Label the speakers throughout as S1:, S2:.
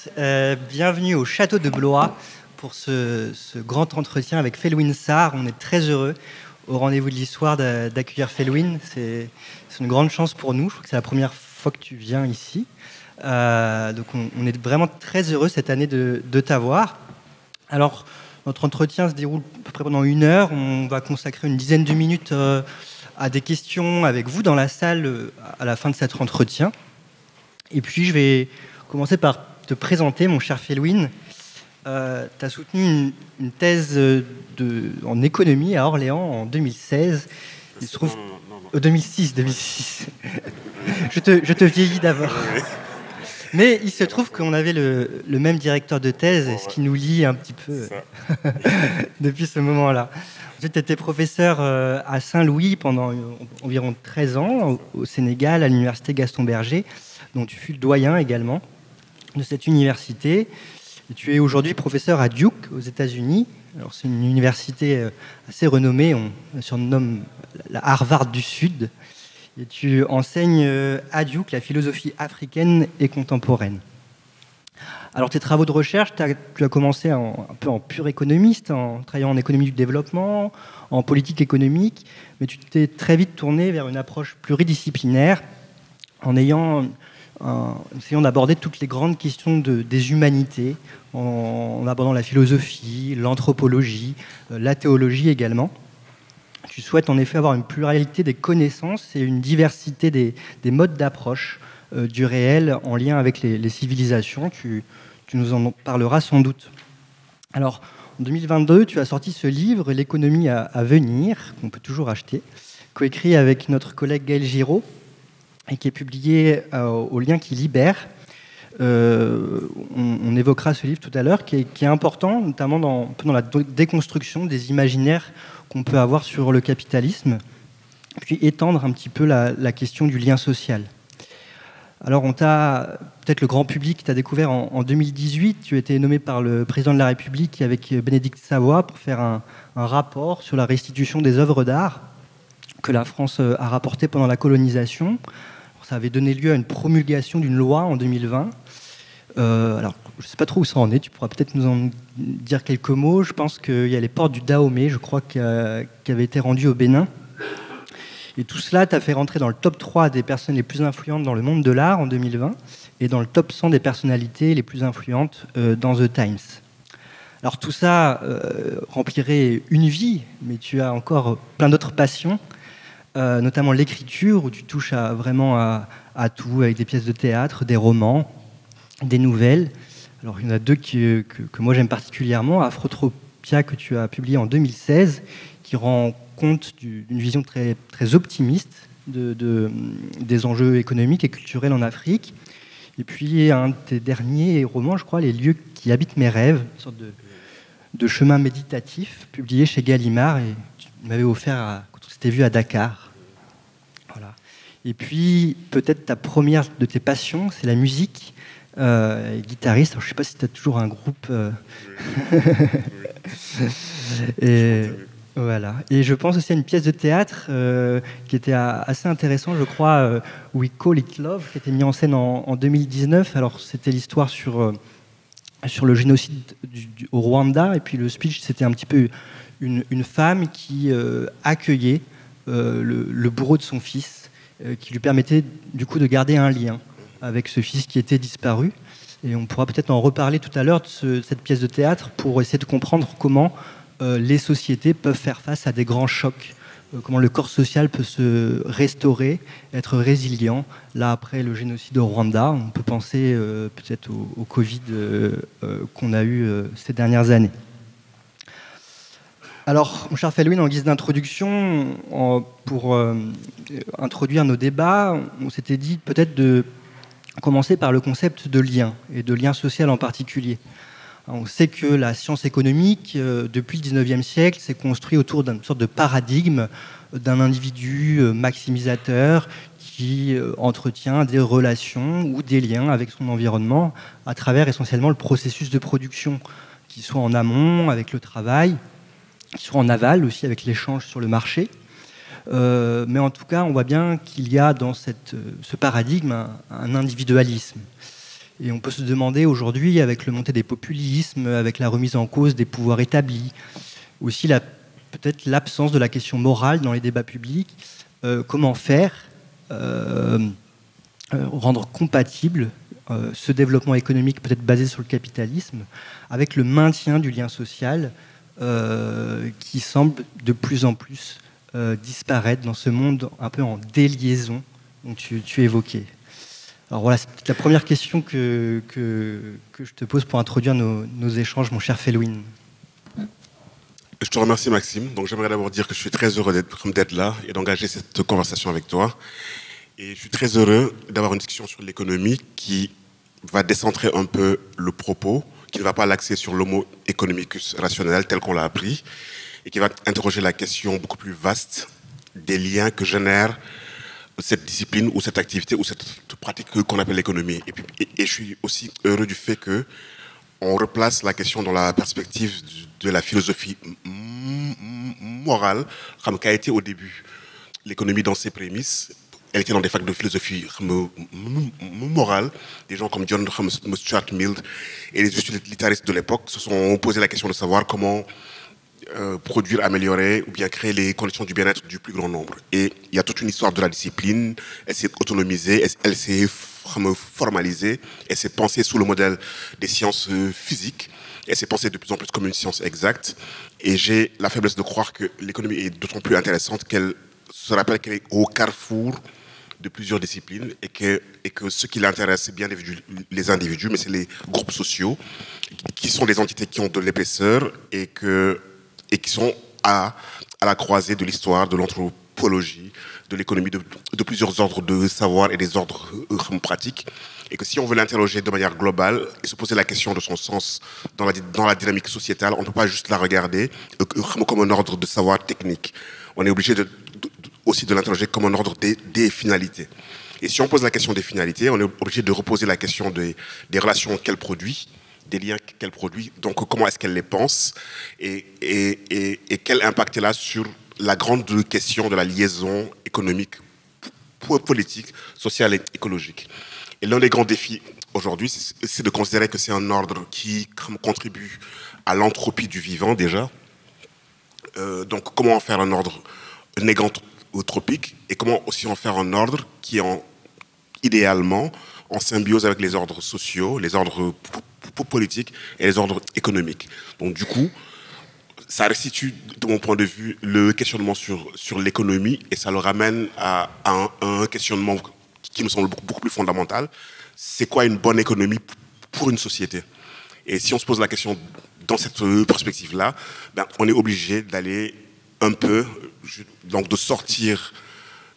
S1: tous, bienvenue au Château de Blois pour ce grand entretien avec Felwine Sarr. On est très heureux au rendez-vous de l'histoire d'accueillir Felwine. C'est une grande chance pour nous, je crois que c'est la première fois que tu viens ici. Donc on est vraiment très heureux cette année de t'avoir. Alors notre entretien se déroule à peu près pendant 1 heure, on va consacrer une dizaine de minutes à des questions avec vous dans la salle à la fin de cet entretien. Et puis je vais commencer par te présenter, mon cher Felwine. Tu as soutenu une thèse en économie à Orléans en 2016. Il se trouve... 2006. je te vieillis d'abord. Mais il se trouve qu'on avait le même directeur de thèse, ce qui nous lie un petit peu depuis ce moment-là. Tu étais professeur à Saint-Louis pendant environ 13 ans, au Sénégal, à l'université Gaston Berger, dont tu fus le doyen également de cette université. Et tu es aujourd'hui professeur à Duke, aux États-Unis. Alors, c'est une université assez renommée, on la surnomme la Harvard du Sud. Et tu enseignes à Duke la philosophie africaine et contemporaine. Alors, tes travaux de recherche, tu as commencé un peu en pur économiste, en travaillant en économie du développement, en politique économique, mais tu t'es très vite tourné vers une approche pluridisciplinaire en essayant d'aborder toutes les grandes questions des humanités, en abordant la philosophie, l'anthropologie, la théologie également. Tu souhaites en effet avoir une pluralité des connaissances et une diversité des modes d'approche du réel en lien avec les civilisations. Tu nous en parleras sans doute. Alors, en 2022, tu as sorti ce livre, L'économie à venir, qu'on peut toujours acheter, coécrit avec notre collègue Gaël Giraud, et qui est publié au Lien qui libère. On évoquera ce livre tout à l'heure, qui est important, notamment dans la déconstruction des imaginaires qu'on peut avoir sur le capitalisme, puis étendre un petit peu la question du lien social. Alors, peut-être le grand public t'a découvert en 2018. Tu as été nommé par le président de la République avec Bénédicte Savoy pour faire un rapport sur la restitution des œuvres d'art que la France a rapporté pendant la colonisation. Ça avait donné lieu à une promulgation d'une loi en 2020. Alors, je ne sais pas trop où ça en est, tu pourras peut-être nous en dire quelques mots. Je pense qu'il y a les portes du Dahomey, je crois, qui avaient été rendues au Bénin. Et tout cela t'a fait rentrer dans le top 3 des personnes les plus influentes dans le monde de l'art en 2020 et dans le top 100 des personnalités les plus influentes dans The Times. Alors tout ça remplirait une vie, mais tu as encore plein d'autres passions, notamment l'écriture, où tu touches vraiment à tout, avec des pièces de théâtre, des romans, des nouvelles. Alors il y en a 2 que moi j'aime particulièrement, Afrotropia, que tu as publié en 2016, qui rend compte d'une vision très, très optimiste des enjeux économiques et culturels en Afrique. Et puis un de tes derniers romans, je crois, Les lieux qui habitent mes rêves, une sorte de chemin méditatif, publié chez Gallimard, et tu m'avais offert quand on s'était vu à Dakar. Voilà. Et puis, peut-être ta première de tes passions, c'est la musique, guitariste. Alors, je ne sais pas si tu as toujours un groupe. Et voilà. Et je pense aussi à une pièce de théâtre qui était assez intéressante, je crois, We Call It Love, qui a été mise en scène en 2019. Alors, c'était l'histoire sur le génocide au Rwanda, et puis le speech, c'était un petit peu une femme qui accueillait le bourreau de son fils, qui lui permettait du coup de garder un lien avec ce fils qui était disparu. Et on pourra peut-être en reparler tout à l'heure de cette pièce de théâtre pour essayer de comprendre comment les sociétés peuvent faire face à des grands chocs, comment le corps social peut se restaurer, être résilient. Là, après le génocide au Rwanda, on peut penser peut-être au Covid qu'on a eu ces dernières années. Alors, mon cher Felwine, en guise d'introduction, pour introduire nos débats, on s'était dit peut-être de commencer par le concept de lien, et de lien social en particulier. On sait que la science économique, depuis le 19e siècle, s'est construite autour d'une sorte de paradigme d'un individu maximisateur qui entretient des relations ou des liens avec son environnement à travers essentiellement le processus de production, qu'il soit en amont avec le travail, qu'il soit en aval aussi avec l'échange sur le marché. Mais en tout cas, on voit bien qu'il y a dans ce paradigme un individualisme. Et on peut se demander aujourd'hui, avec le montée des populismes, avec la remise en cause des pouvoirs établis, aussi peut-être l'absence de la question morale dans les débats publics, comment faire, rendre compatible ce développement économique peut-être basé sur le capitalisme avec le maintien du lien social qui semble de plus en plus disparaître dans ce monde un peu en déliaison dont tu évoquais. Alors voilà, c'est peut-être la première question que je te pose pour introduire nos échanges, mon cher Felwine.
S2: Je te remercie, Maxime. Donc, j'aimerais d'abord dire que je suis très heureux d'être là et d'engager cette conversation avec toi. Et je suis très heureux d'avoir une discussion sur l'économie qui va décentrer un peu le propos, qui ne va pas l'axer sur l'homo economicus rationnel tel qu'on l'a appris, et qui va interroger la question beaucoup plus vaste des liens que génère cette discipline ou cette activité ou cette pratique qu'on appelle l'économie. Et je suis aussi heureux du fait que on replace la question dans la perspective de la philosophie morale, comme qu'a été au début l'économie dans ses prémices. Elle était dans des facs de philosophie morale. Des gens comme John Stuart Mill et les utilitaristes de l'époque se sont posé la question de savoir comment produire, améliorer ou bien créer les conditions du bien-être du plus grand nombre. Et il y a toute une histoire de la discipline. Elle s'est autonomisée, elle s'est formalisée, elle s'est pensée sous le modèle des sciences physiques. Elle s'est pensée de plus en plus comme une science exacte. Et j'ai la faiblesse de croire que l'économie est d'autant plus intéressante qu'elle se rappelle qu'elle est au carrefour de plusieurs disciplines et que ce qui l'intéresse, c'est bien les individus, mais c'est les groupes sociaux qui sont des entités qui ont de l'épaisseur et qui sont à la croisée de l'histoire, de l'anthropologie, de l'économie, de plusieurs ordres de savoir et des ordres pratiques. Et que si on veut l'interroger de manière globale et se poser la question de son sens dans la dynamique sociétale, on ne peut pas juste la regarder comme un ordre de savoir technique. On est obligé aussi de l'interroger comme un ordre des finalités. Et si on pose la question des finalités, on est obligé de reposer la question des relations qu'elle produit, des liens qu'elle produit, donc comment est-ce qu'elle les pense, et quel impact elle a sur la grande question de la liaison économique, politique, sociale et écologique. Et l'un des grands défis aujourd'hui, c'est de considérer que c'est un ordre qui contribue à l'entropie du vivant déjà. Donc comment en faire un ordre négantropique et comment aussi en faire un ordre qui est idéalement en symbiose avec les ordres sociaux, les ordres politiques et les ordres économiques. Donc du coup, ça restitue, de mon point de vue, le questionnement sur l'économie et ça le ramène à un questionnement qui me semble beaucoup plus fondamental. C'est quoi une bonne économie pour une société? Et si on se pose la question dans cette perspective-là, ben, on est obligé d'aller un peu, donc de sortir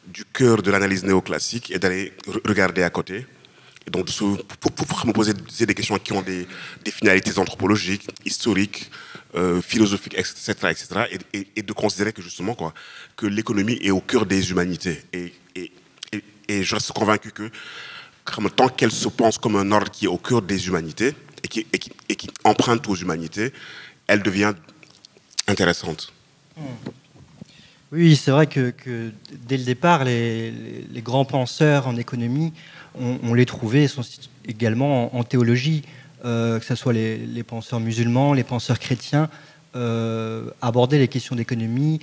S2: du cœur de l'analyse néoclassique et d'aller regarder à côté. Et donc pour me poser des questions qui ont des finalités anthropologiques, historiques, philosophiques, etc., etc., et de considérer que justement que l'économie est au cœur des humanités. Et je reste convaincu que tant qu'elle se pense comme un ordre qui est au cœur des humanités et qui emprunte aux humanités, elle devient intéressante.
S1: Oui, c'est vrai que dès le départ, les grands penseurs en économie, on les trouvait également en théologie, que ce soit les penseurs musulmans, les penseurs chrétiens, abordaient les questions d'économie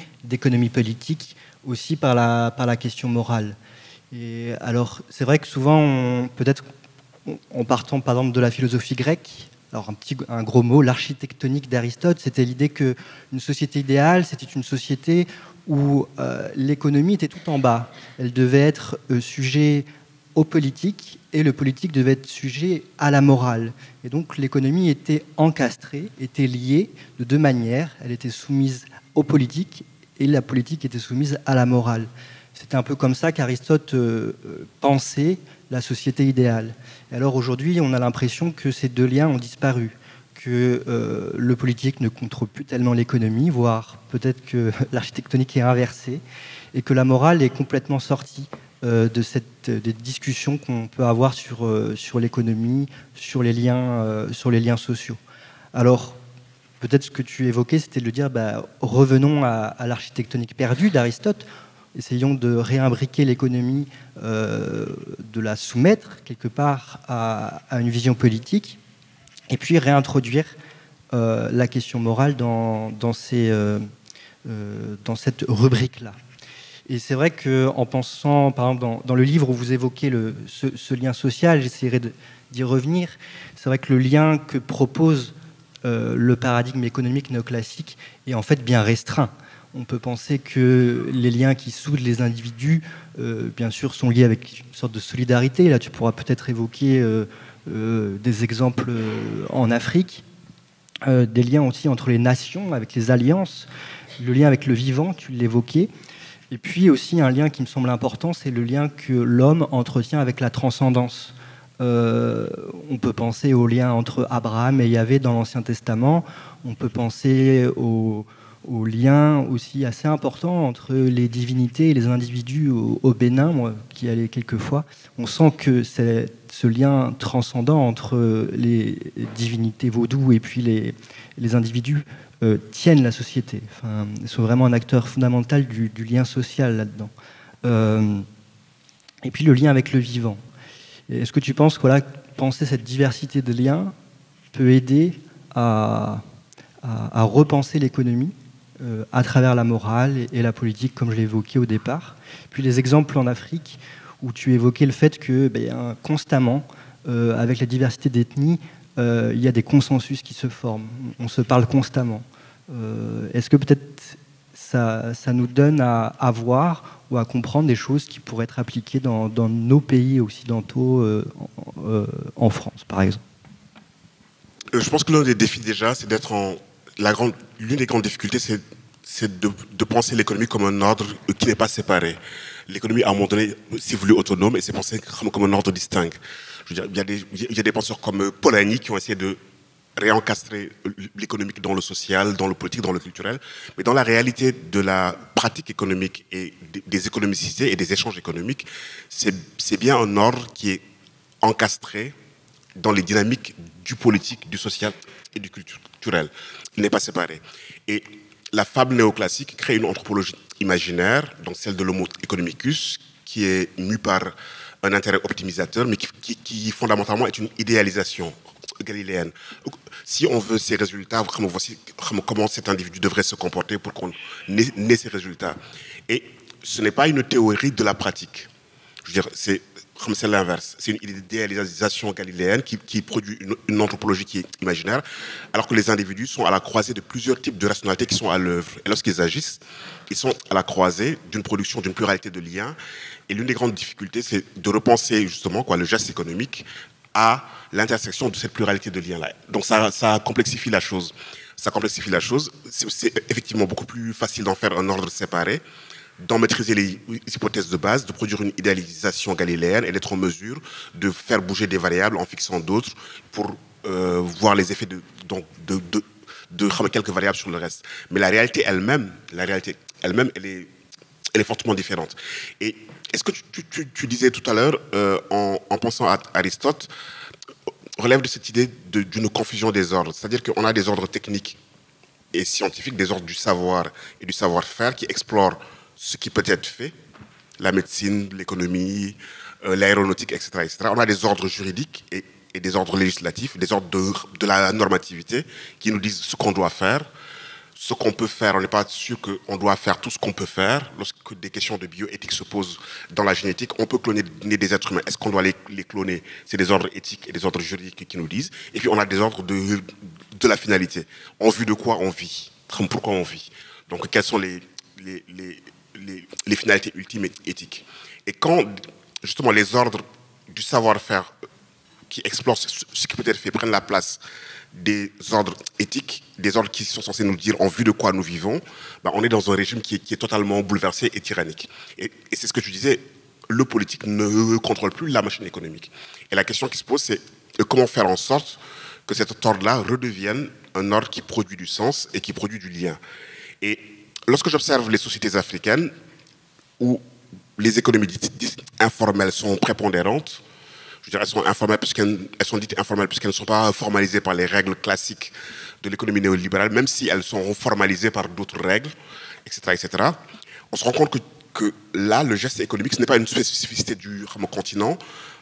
S1: politique, aussi par la question morale. Et alors, c'est vrai que souvent, peut-être en partant par exemple de la philosophie grecque, alors un gros mot, l'architectonique d'Aristote, c'était l'idée qu'une société idéale, c'était une société où l'économie était tout en bas. Elle devait être sujet aux politiques et le politique devait être sujet à la morale. Et donc l'économie était encastrée, était liée de deux manières. Elle était soumise aux politiques et la politique était soumise à la morale. C'était un peu comme ça qu'Aristote pensait la société idéale. Et alors aujourd'hui, on a l'impression que ces deux liens ont disparu, que le politique ne contrôle plus tellement l'économie, voire peut-être que l'architectonique est inversée, et que la morale est complètement sortie des discussions qu'on peut avoir sur l'économie, sur les liens sociaux. Alors, peut-être ce que tu évoquais, c'était de dire, revenons à l'architectonique perdue d'Aristote. essayons de réimbriquer l'économie, de la soumettre quelque part à une vision politique, et puis réintroduire la question morale dans cette rubrique-là. Et c'est vrai qu'en pensant, par exemple, dans le livre où vous évoquez ce lien social, j'essaierai d'y revenir. C'est vrai que le lien que propose le paradigme économique néoclassique est en fait bien restreint. On peut penser que les liens qui soudent les individus, bien sûr, sont liés avec une sorte de solidarité. Là, tu pourras peut-être évoquer des exemples en Afrique, des liens aussi entre les nations, avec les alliances, le lien avec le vivant, tu l'évoquais. Et puis aussi un lien qui me semble important, c'est le lien que l'homme entretient avec la transcendance. On peut penser au lien entre Abraham et Yahvé dans l'Ancien Testament. On peut penser au lien aussi assez important entre les divinités et les individus au Bénin, moi qui y allais quelques fois. On sent que c'est ce lien transcendant entre les divinités vaudou et puis les individus tiennent la société. Enfin, ils sont vraiment un acteur fondamental du lien social là-dedans. Et puis le lien avec le vivant. Est-ce que tu penses que voilà, penser cette diversité de liens peut aider à repenser l'économie à travers la morale et la politique, comme je l'ai évoqué au départ? Puis les exemples en Afrique, où tu évoquais le fait que constamment, avec la diversité d'ethnies, il y a des consensus qui se forment. On se parle constamment. Est-ce que peut-être ça nous donne à voir ou à comprendre des choses qui pourraient être appliquées dans nos pays occidentaux, en France, par exemple?
S2: Je pense que l'un des défis déjà, c'est d'être l'une des grandes difficultés, c'est de penser l'économie comme un ordre qui n'est pas séparé. L'économie, à un moment donné, s'est voulue autonome et c'est pensé comme un ordre distinct. Je veux dire, il y a des penseurs comme Polanyi qui ont essayé de réencastrer l'économique dans le social, dans le politique, dans le culturel. Mais dans la réalité de la pratique économique et des économicités et des échanges économiques, c'est bien un ordre qui est encastré dans les dynamiques du politique, du social et du culturel. Il n'est pas séparé. Et la fable néoclassique crée une anthropologie imaginaire, donc celle de l'homo economicus, qui est mue par un intérêt optimisateur, mais qui fondamentalement est une idéalisation galiléenne. Si on veut ces résultats, voici comment cet individu devrait se comporter pour qu'on ait ces résultats. Et ce n'est pas une théorie de la pratique. Je veux dire, c'est l'inverse. C'est une idéalisation galiléenne qui produit une anthropologie qui est imaginaire, alors que les individus sont à la croisée de plusieurs types de rationalités qui sont à l'œuvre. Et lorsqu'ils agissent, ils sont à la croisée d'une production, d'une pluralité de liens. Et l'une des grandes difficultés, c'est de repenser justement le geste économique à l'intersection de cette pluralité de liens-là. Donc ça complexifie la chose. Ça complexifie la chose. C'est effectivement beaucoup plus facile d'en faire un ordre séparé, d'en maîtriser les hypothèses de base, de produire une idéalisation galiléenne et d'être en mesure de faire bouger des variables en fixant d'autres pour voir les effets de quelques variables sur le reste. Mais la réalité elle-même, elle est fortement différente. Et est-ce que tu disais tout à l'heure, en pensant à Aristote, relève de cette idée d'une confusion des ordres. C'est-à-dire qu'on a des ordres techniques et scientifiques, des ordres du savoir et du savoir-faire qui explorent ce qui peut être fait, la médecine, l'économie, l'aéronautique, etc., etc. On a des ordres juridiques et des ordres législatifs, des ordres de la normativité qui nous disent ce qu'on doit faire, ce qu'on peut faire. On n'est pas sûr qu'on doit faire tout ce qu'on peut faire. Lorsque des questions de bioéthique se posent dans la génétique, on peut cloner des êtres humains. Est-ce qu'on doit les cloner? C'est des ordres éthiques et des ordres juridiques qui nous disent. Et puis on a des ordres de la finalité. En vue de quoi on vit? Pourquoi on vit? Donc quelles sont les finalités ultimes et éthiques? Et quand justement les ordres du savoir-faire qui explorent ce qui peut être fait prennent la place des ordres éthiques, des ordres qui sont censés nous dire en vue de quoi nous vivons, on est dans un régime qui est totalement bouleversé et tyrannique. Et c'est ce que tu disais, le politique ne contrôle plus la machine économique. Et la question qui se pose, c'est comment faire en sorte que cet ordre-là redevienne un ordre qui produit du sens et qui produit du lien. Et lorsque j'observe les sociétés africaines, où les économies dites informelles sont prépondérantes, je veux dire, elles sont informelles elles sont dites informelles puisqu'elles ne sont pas formalisées par les règles classiques de l'économie néolibérale, même si elles sont formalisées par d'autres règles, etc., etc. On se rend compte que là, le geste économique, ce n'est pas une spécificité du continent.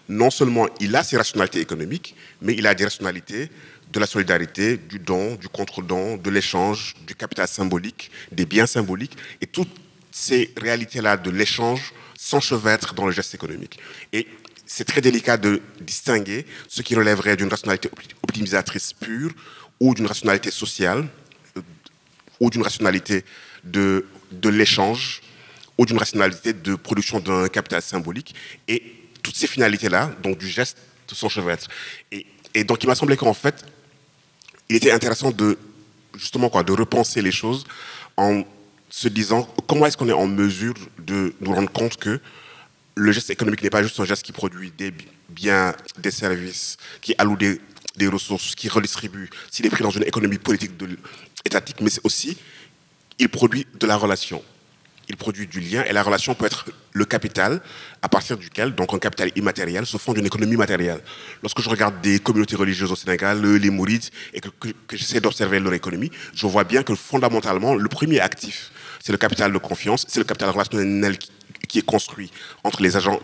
S2: Non seulement il a ses rationalités économiques, mais il a des rationalités de la solidarité, du don, du contre-don, de l'échange, du capital symbolique, des biens symboliques. Et toutes ces réalités-là de l'échange s'enchevêtrent dans le geste économique. Et c'est très délicat de distinguer ce qui relèverait d'une rationalité optimisatrice pure ou d'une rationalité sociale ou d'une rationalité de l'échange ou d'une rationalité de production d'un capital symbolique. Et toutes ces finalités-là, donc du geste, s'enchevêtrent. Et donc il m'a semblé qu'en fait, il était intéressant de repenser les choses en se disant comment est-ce qu'on est en mesure de nous rendre compte que le geste économique n'est pas juste un geste qui produit des biens, des services, qui alloue des ressources, qui redistribue, s'il est pris dans une économie politique étatique, mais c'est aussi, il produit de la relation. Il produit du lien et la relation peut être le capital à partir duquel, donc un capital immatériel, se fonde une économie matérielle. Lorsque je regarde des communautés religieuses au Sénégal, les Mourides, et que j'essaie d'observer leur économie, je vois bien que fondamentalement, le premier actif, c'est le capital de confiance, c'est le capital relationnel qui est construit entre les agents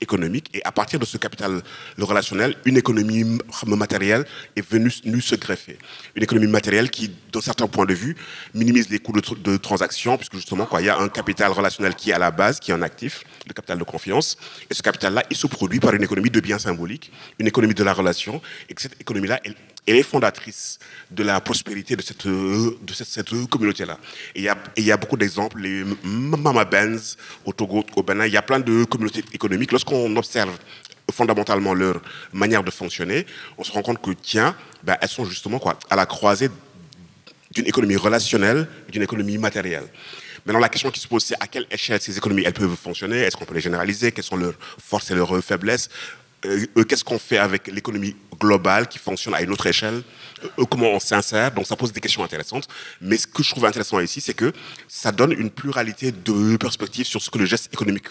S2: économiques. Et à partir de ce capital relationnel, une économie matérielle est venue se greffer. Une économie matérielle qui, d'un certain point de vue, minimise les coûts de transaction, puisque justement, il y a un capital relationnel qui est à la base, qui est un actif, le capital de confiance. Et ce capital-là, il se produit par une économie de biens symboliques, une économie de la relation. Et que cette économie-là, elle est fondatrice de la prospérité de cette communauté-là. Et il y a beaucoup d'exemples, les Mama Benz au Togo, au Bénin, il y a plein de communautés économiques. Lorsqu'on observe fondamentalement leur manière de fonctionner, on se rend compte que, elles sont justement à la croisée d'une économie relationnelle et d'une économie matérielle. Maintenant, la question qui se pose, c'est à quelle échelle ces économies elles peuvent fonctionner? Est-ce qu'on peut les généraliser? Quelles sont leurs forces et leurs faiblesses? Qu'est-ce qu'on fait avec l'économie globale qui fonctionne à une autre échelle? Comment on s'insère? Donc ça pose des questions intéressantes. Mais ce que je trouve intéressant ici, c'est que ça donne une pluralité de perspectives sur ce que le geste économique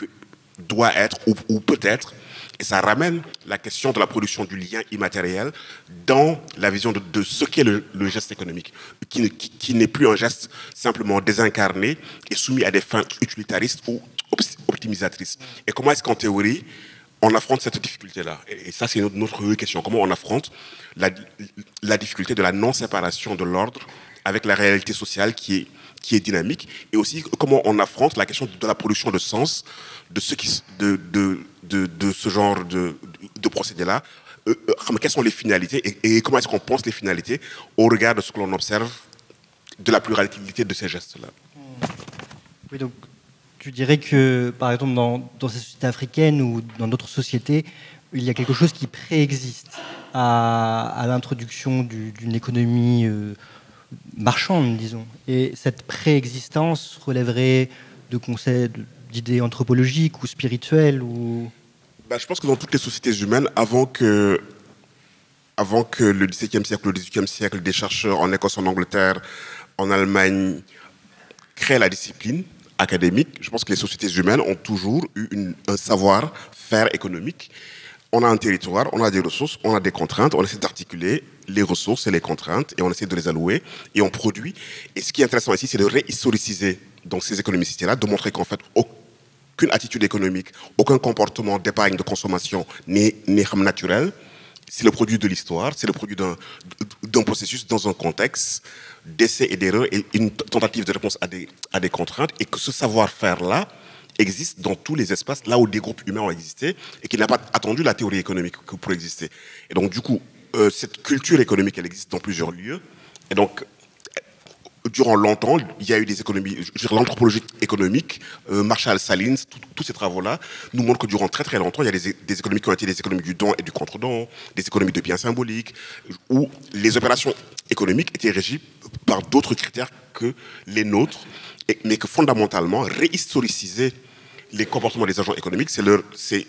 S2: doit être ou peut être. Et ça ramène la question de la production du lien immatériel dans la vision de ce qu'est le geste économique, qui n'est plus un geste simplement désincarné et soumis à des fins utilitaristes ou optimisatrices. Et comment est-ce qu'en théorie, on affronte cette difficulté-là? Et ça, c'est une autre question. Comment on affronte la difficulté de la non-séparation de l'ordre avec la réalité sociale qui est dynamique, et aussi comment on affronte la question de la production de sens de ce genre de procédé-là. Quelles sont les finalités et comment est-ce qu'on pense les finalités au regard de ce que l'on observe de la pluralité de ces gestes-là?
S1: Oui, donc tu dirais que, par exemple, dans ces sociétés africaines ou dans d'autres sociétés, il y a quelque chose qui préexiste à l'introduction d'une économie marchande, disons. Et cette préexistence relèverait de concepts, d'idées anthropologiques ou spirituelles ou...
S2: Je pense que dans toutes les sociétés humaines, avant que le XVIIe siècle, le XVIIIe siècle, des chercheurs en Écosse, en Angleterre, en Allemagne créent la discipline académique, je pense que les sociétés humaines ont toujours eu un savoir-faire économique. On a un territoire, on a des ressources, on a des contraintes, on essaie d'articuler les ressources et les contraintes et on essaie de les allouer et on produit. Et ce qui est intéressant ici, c'est de réhistoriciser donc, ces économicités-là, de montrer qu'en fait, aucune attitude économique, aucun comportement d'épargne, de consommation n'est naturel. C'est le produit de l'histoire, c'est le produit d'un processus dans un contexte d'essais et d'erreurs et une tentative de réponse à des contraintes, et que ce savoir-faire-là existe dans tous les espaces, là où des groupes humains ont existé, et qui n'a pas attendu la théorie économique pour exister. Et donc, du coup, cette culture économique, elle existe dans plusieurs lieux. Et donc, durant longtemps, il y a eu des économies, l'anthropologie économique, Marshall Salins, tous ces travaux-là nous montrent que durant très très longtemps, il y a des économies qui ont été des économies du don et du contre-don, des économies de biens symboliques, où les opérations économiques étaient régies par d'autres critères que les nôtres, mais que fondamentalement, réhistoriciser les comportements des agents économiques, c'est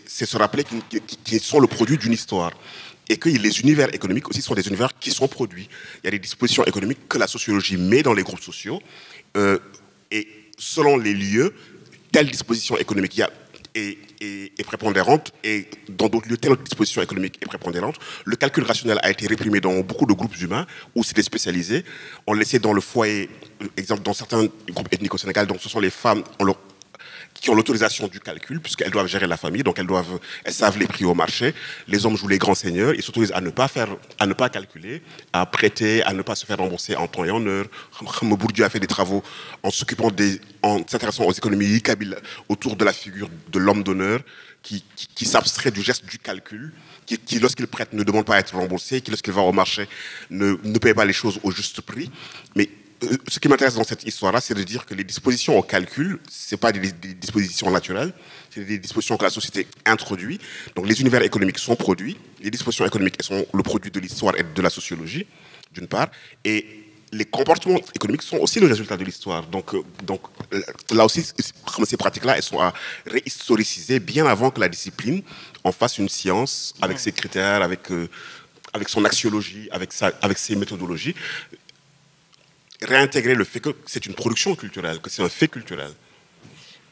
S2: se rappeler qu'ils sont le produit d'une histoire. Et que les univers économiques aussi sont des univers qui sont produits. Il y a des dispositions économiques que la sociologie met dans les groupes sociaux. Et selon les lieux, telle disposition économique est prépondérante, et dans d'autres lieux, telle autre disposition économique est prépondérante. Le calcul rationnel a été réprimé dans beaucoup de groupes humains où c'était spécialisé. On laissait dans le foyer, exemple, dans certains groupes ethniques au Sénégal, donc ce sont les femmes qui ont l'autorisation du calcul, puisqu'elles doivent gérer la famille, donc elles savent les prix au marché. Les hommes jouent les grands seigneurs, ils s'autorisent à ne pas calculer, à prêter, à ne pas se faire rembourser en temps et en heure. Bourdieu a fait des travaux en s'intéressant aux économies kabyles autour de la figure de l'homme d'honneur, qui s'abstrait du geste du calcul, qui lorsqu'il prête, ne demande pas à être remboursé, qui lorsqu'il va au marché, ne paye pas les choses au juste prix. Mais ce qui m'intéresse dans cette histoire-là, c'est de dire que les dispositions au calcul, ce n'est pas des dispositions naturelles, c'est des dispositions que la société introduit. Donc les univers économiques sont produits, les dispositions économiques elles sont le produit de l'histoire et de la sociologie, d'une part, et les comportements économiques sont aussi le résultat de l'histoire. Donc là aussi, ces pratiques-là, elles sont à réhistoriciser bien avant que la discipline en fasse une science avec ses critères, avec son axiologie, avec ses méthodologies. Réintégrer le fait que c'est une production culturelle, que c'est un fait culturel.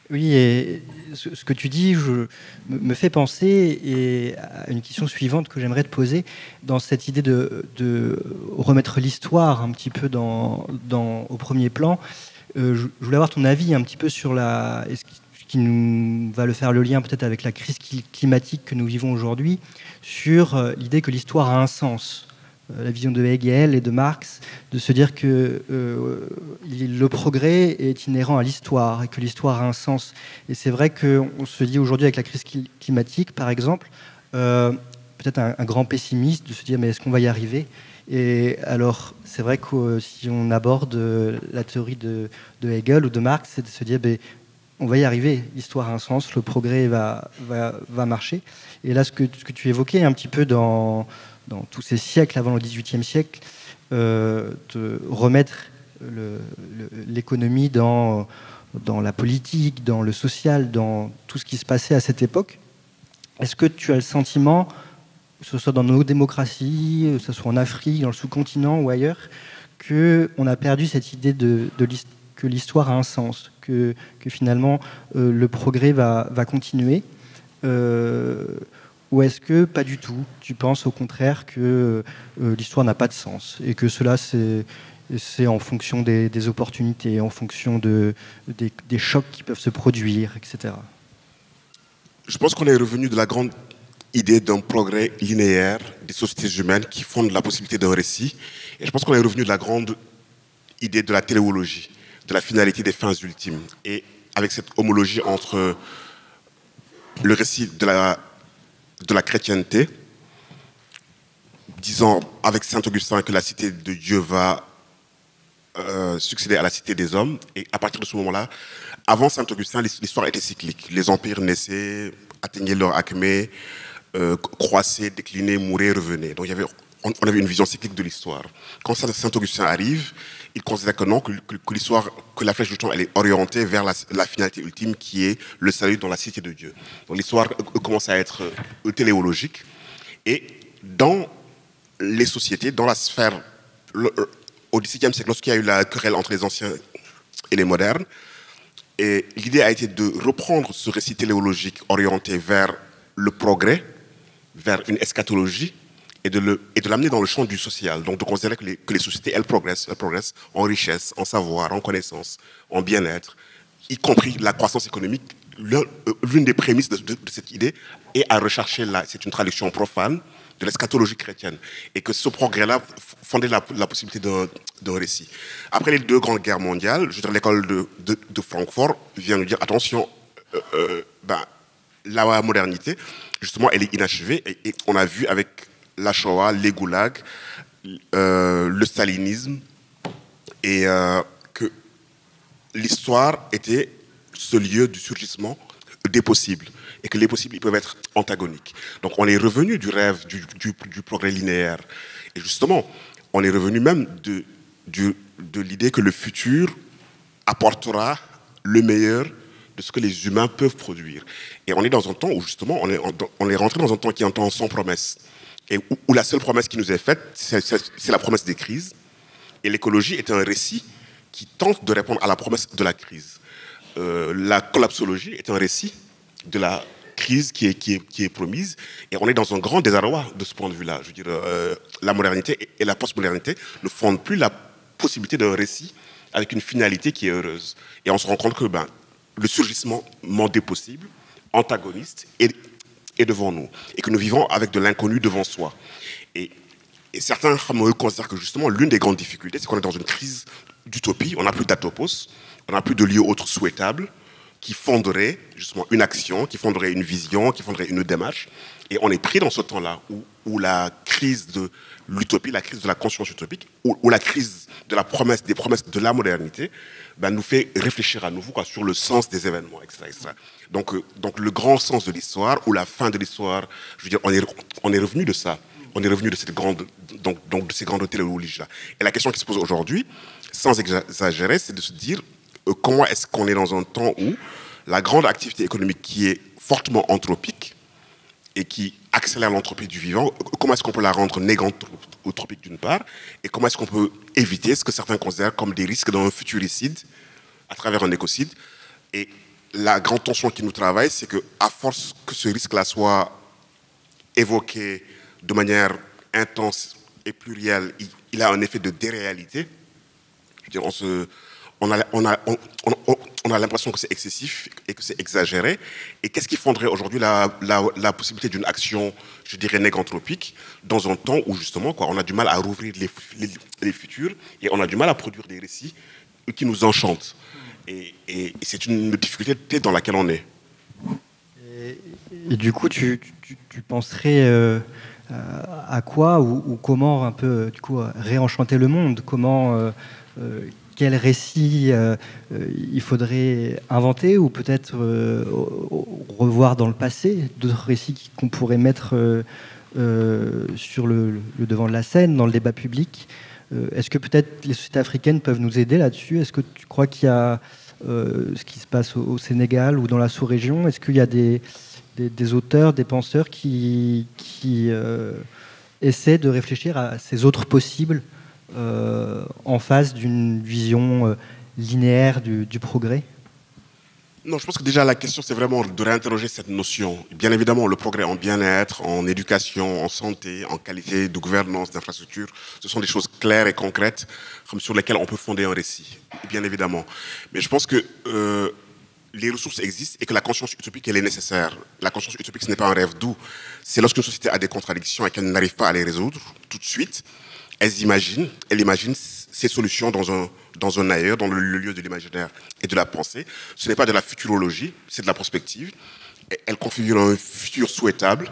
S1: Oui, et ce que tu dis me fait penser à une question suivante que j'aimerais te poser dans cette idée de remettre l'histoire un petit peu au premier plan. Je voulais avoir ton avis un petit peu sur ce qui nous va faire le lien peut-être avec la crise climatique que nous vivons aujourd'hui, sur l'idée que l'histoire a un sens. La vision de Hegel et de Marx, de se dire que le progrès est inhérent à l'histoire et que l'histoire a un sens. Et c'est vrai qu'on se dit aujourd'hui avec la crise climatique, par exemple, peut-être un grand pessimiste de se dire mais est-ce qu'on va y arriver ? Et alors c'est vrai que si on aborde la théorie de Hegel ou de Marx, c'est de se dire ben, on va y arriver, l'histoire a un sens, le progrès va marcher. Et là ce que tu évoquais un petit peu dans tous ces siècles avant le XVIIIe siècle, de remettre l'économie dans la politique, dans le social, dans tout ce qui se passait à cette époque. Est-ce que tu as le sentiment, que ce soit dans nos démocraties, que ce soit en Afrique, dans le sous-continent ou ailleurs, qu'on a perdu cette idée que l'histoire a un sens, que finalement le progrès va continuer ou est-ce que pas du tout ? Tu penses au contraire que l'histoire n'a pas de sens et que cela c'est en fonction des opportunités, en fonction des chocs qui peuvent se produire, etc.
S2: Je pense qu'on est revenu de la grande idée d'un progrès linéaire des sociétés humaines qui fondent la possibilité d'un récit. Et je pense qu'on est revenu de la grande idée de la téléologie, de la finalité des fins ultimes. Et avec cette homologie entre le récit de la chrétienté, disant avec saint Augustin que la cité de Dieu va succéder à la cité des hommes. Et à partir de ce moment-là, avant saint Augustin, l'histoire était cyclique. Les empires naissaient, atteignaient leur acmé, croissaient, déclinaient, mouraient, revenaient. Donc on avait une vision cyclique de l'histoire. Quand saint Augustin arrive, il considère que non, que l'histoire, que la flèche du temps, elle est orientée vers la finalité ultime qui est le salut dans la cité de Dieu. Donc l'histoire commence à être téléologique. Et dans les sociétés, dans la sphère, au XVIIe siècle, lorsqu'il y a eu la querelle entre les anciens et les modernes, et l'idée a été de reprendre ce récit téléologique orienté vers le progrès, vers une eschatologie, et de l'amener dans le champ du social. Donc de considérer que les sociétés, elles progressent en richesse, en savoir, en connaissance, en bien-être, y compris la croissance économique. L'une des prémices de cette idée est à rechercher, c'est une traduction profane, de l'eschatologie chrétienne. Et que ce progrès-là fondait la possibilité d'un récit. Après les deux grandes guerres mondiales, je veux dire, l'école de Francfort vient nous dire, attention, la modernité, justement, elle est inachevée. Et on a vu avec la Shoah, les goulags, le stalinisme, et que l'histoire était ce lieu du surgissement des possibles, et que les possibles ils peuvent être antagoniques. Donc on est revenu du rêve du progrès linéaire, et justement, on est revenu même de l'idée que le futur apportera le meilleur de ce que les humains peuvent produire. Et on est dans un temps où justement, on est rentré dans un temps qui est un temps sans promesse, et où la seule promesse qui nous est faite, c'est la promesse des crises. Et l'écologie est un récit qui tente de répondre à la promesse de la crise. La collapsologie est un récit de la crise qui est promise. Et on est dans un grand désarroi de ce point de vue-là. Je veux dire, la modernité et la postmodernité ne fondent plus la possibilité d'un récit avec une finalité qui est heureuse. Et on se rend compte que le surgissement des possibles, antagoniste, est devant nous. Et que nous vivons avec de l'inconnu devant soi. Et certains considèrent que justement, l'une des grandes difficultés, c'est qu'on est dans une crise d'utopie. On n'a plus d'atopos, on n'a plus de lieu autre souhaitable qui fonderait justement une action, qui fonderait une vision, qui fonderait une démarche. Et on est pris dans ce temps-là où la crise de l'utopie, la crise de la conscience utopique, où la crise de la promesse, des promesses de la modernité, nous fait réfléchir à nouveau sur le sens des événements, etc. etc. Donc le grand sens de l'histoire, ou la fin de l'histoire, je veux dire, on est revenu de ça. On est revenu de cette de ces grandes téléologies-là. Et la question qui se pose aujourd'hui, sans exagérer, c'est de se dire comment est-ce qu'on est dans un temps où la grande activité économique qui est fortement anthropique et qui accélère l'entropie du vivant, comment est-ce qu'on peut la rendre négantropique d'une part, et comment est-ce qu'on peut éviter ce que certains considèrent comme des risques d'un futuricide à travers un écocide. Et la grande tension qui nous travaille, c'est qu'à force que ce risque-là soit évoqué de manière intense et plurielle, il a un effet de déréalité. Je veux dire, on a l'impression que c'est excessif et que c'est exagéré. Et qu'est-ce qui fonderait aujourd'hui la possibilité d'une action, je dirais, négantropique, dans un temps où justement, on a du mal à rouvrir les futurs et on a du mal à produire des récits qui nous enchantent. Et c'est une difficulté dans laquelle on est.
S1: Et du coup, tu penserais à quoi ou comment un peu réenchanter le monde? Comment quel récit il faudrait inventer ou peut-être revoir dans le passé, d'autres récits qu'on pourrait mettre sur le devant de la scène, dans le débat public. Est-ce que peut-être les sociétés africaines peuvent nous aider là-dessus? Est-ce que tu crois qu'il y a ce qui se passe au Sénégal ou dans la sous-région? Est-ce qu'il y a des auteurs, des penseurs qui essaient de réfléchir à ces autres possibles en face d'une vision linéaire du progrès?
S2: Non, je pense que déjà la question, c'est vraiment de réinterroger cette notion. Bien évidemment, le progrès en bien-être, en éducation, en santé, en qualité de gouvernance, d'infrastructure, ce sont des choses claires et concrètes sur lesquelles on peut fonder un récit, bien évidemment. Mais je pense que les ressources existent et que la conscience utopique, elle est nécessaire. La conscience utopique, ce n'est pas un rêve doux. C'est lorsqu'une société a des contradictions et qu'elle n'arrive pas à les résoudre tout de suite, elle imagine ces solutions dans un ailleurs, dans le lieu de l'imaginaire et de la pensée. Ce n'est pas de la futurologie, c'est de la prospective. Et elle configure un futur souhaitable.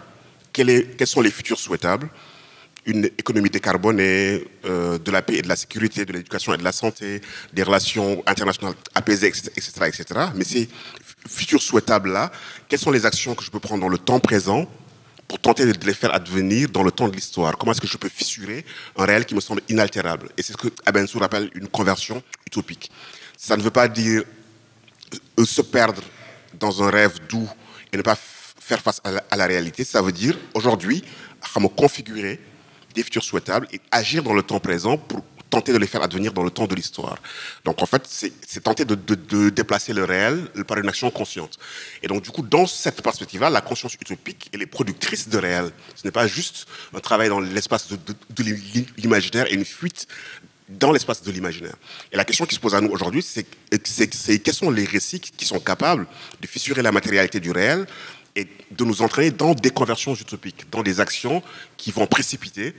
S2: Quels sont les futurs souhaitables? Une économie décarbonée, de la paix et de la sécurité, de l'éducation et de la santé, des relations internationales apaisées, etc., etc. Mais ces futurs souhaitables-là, quelles sont les actions que je peux prendre dans le temps présent pour tenter de les faire advenir dans le temps de l'histoire? Comment est-ce que je peux fissurer un réel qui me semble inaltérable? Et c'est ce que Abensour appelle une conversion utopique. Ça ne veut pas dire se perdre dans un rêve doux et ne pas faire face à la réalité. Ça veut dire, aujourd'hui, me configurer des futurs souhaitables et agir dans le temps présent pour tenter de les faire advenir dans le temps de l'histoire. Donc en fait, c'est tenter de déplacer le réel par une action consciente. Et donc du coup, dans cette perspective-là, la conscience utopique, elle est productrice de réel. Ce n'est pas juste un travail dans l'espace de l'imaginaire et une fuite dans l'espace de l'imaginaire. Et la question qui se pose à nous aujourd'hui, c'est quels sont les récits qui sont capables de fissurer la matérialité du réel et de nous entraîner dans des conversions utopiques, dans des actions qui vont précipiter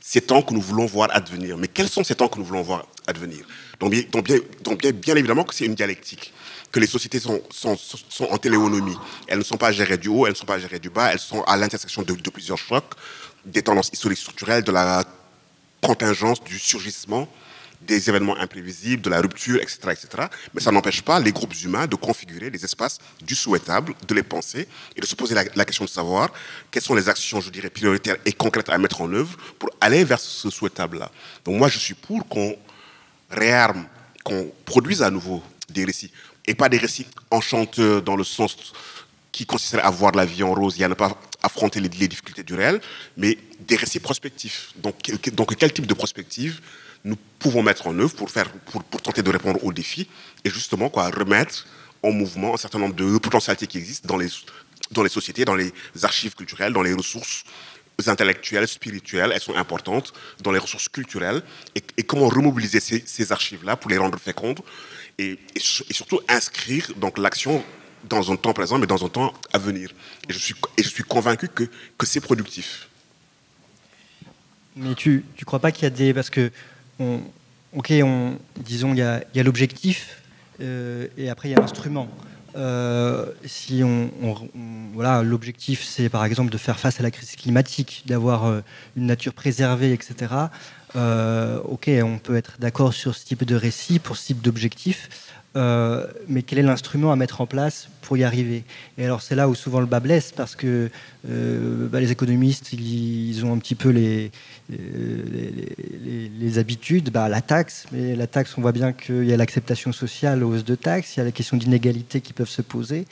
S2: ces temps que nous voulons voir advenir. Mais quels sont ces temps que nous voulons voir advenir? Donc bien évidemment que c'est une dialectique, que les sociétés sont en téléonomie. Elles ne sont pas gérées du haut, elles ne sont pas gérées du bas, elles sont à l'intersection de plusieurs chocs, des tendances historiques structurelles, de la contingence, du surgissement, des événements imprévisibles, de la rupture, etc., etc. Mais ça n'empêche pas les groupes humains de configurer les espaces du souhaitable, de les penser et de se poser la question de savoir quelles sont les actions, je dirais, prioritaires et concrètes à mettre en œuvre pour aller vers ce souhaitable-là. Donc moi, je suis pour qu'on réarme, qu'on produise à nouveau des récits, et pas des récits enchanteurs dans le sens qui consisterait à voir la vie en rose et à ne pas affronter les difficultés du réel, mais des récits prospectifs. Donc quel type de prospective nous pouvons mettre en œuvre pour tenter de répondre aux défis et justement remettre en mouvement un certain nombre de potentialités qui existent dans les sociétés, dans les archives culturelles, dans les ressources intellectuelles, spirituelles, elles sont importantes, dans les ressources culturelles, et comment remobiliser ces archives-là pour les rendre fécondes, et surtout inscrire donc l'action dans un temps présent, mais dans un temps à venir. Et je suis convaincu que c'est productif.
S1: Mais tu crois pas qu'il y a des... Parce que, disons, il y a l'objectif, et après il y a l'instrument. Si voilà, l'objectif c'est par exemple de faire face à la crise climatique, d'avoir une nature préservée, etc. On peut être d'accord sur ce type de récit, pour ce type d'objectif, mais quel est l'instrument à mettre en place pour y arriver? Et alors c'est là où souvent le bas blesse, parce que les économistes ils ont un petit peu les habitudes, la taxe, mais la taxe, on voit bien qu'il y a l'acceptation sociale, hausse de taxes, il y a la question d'inégalité qui peuvent se poser,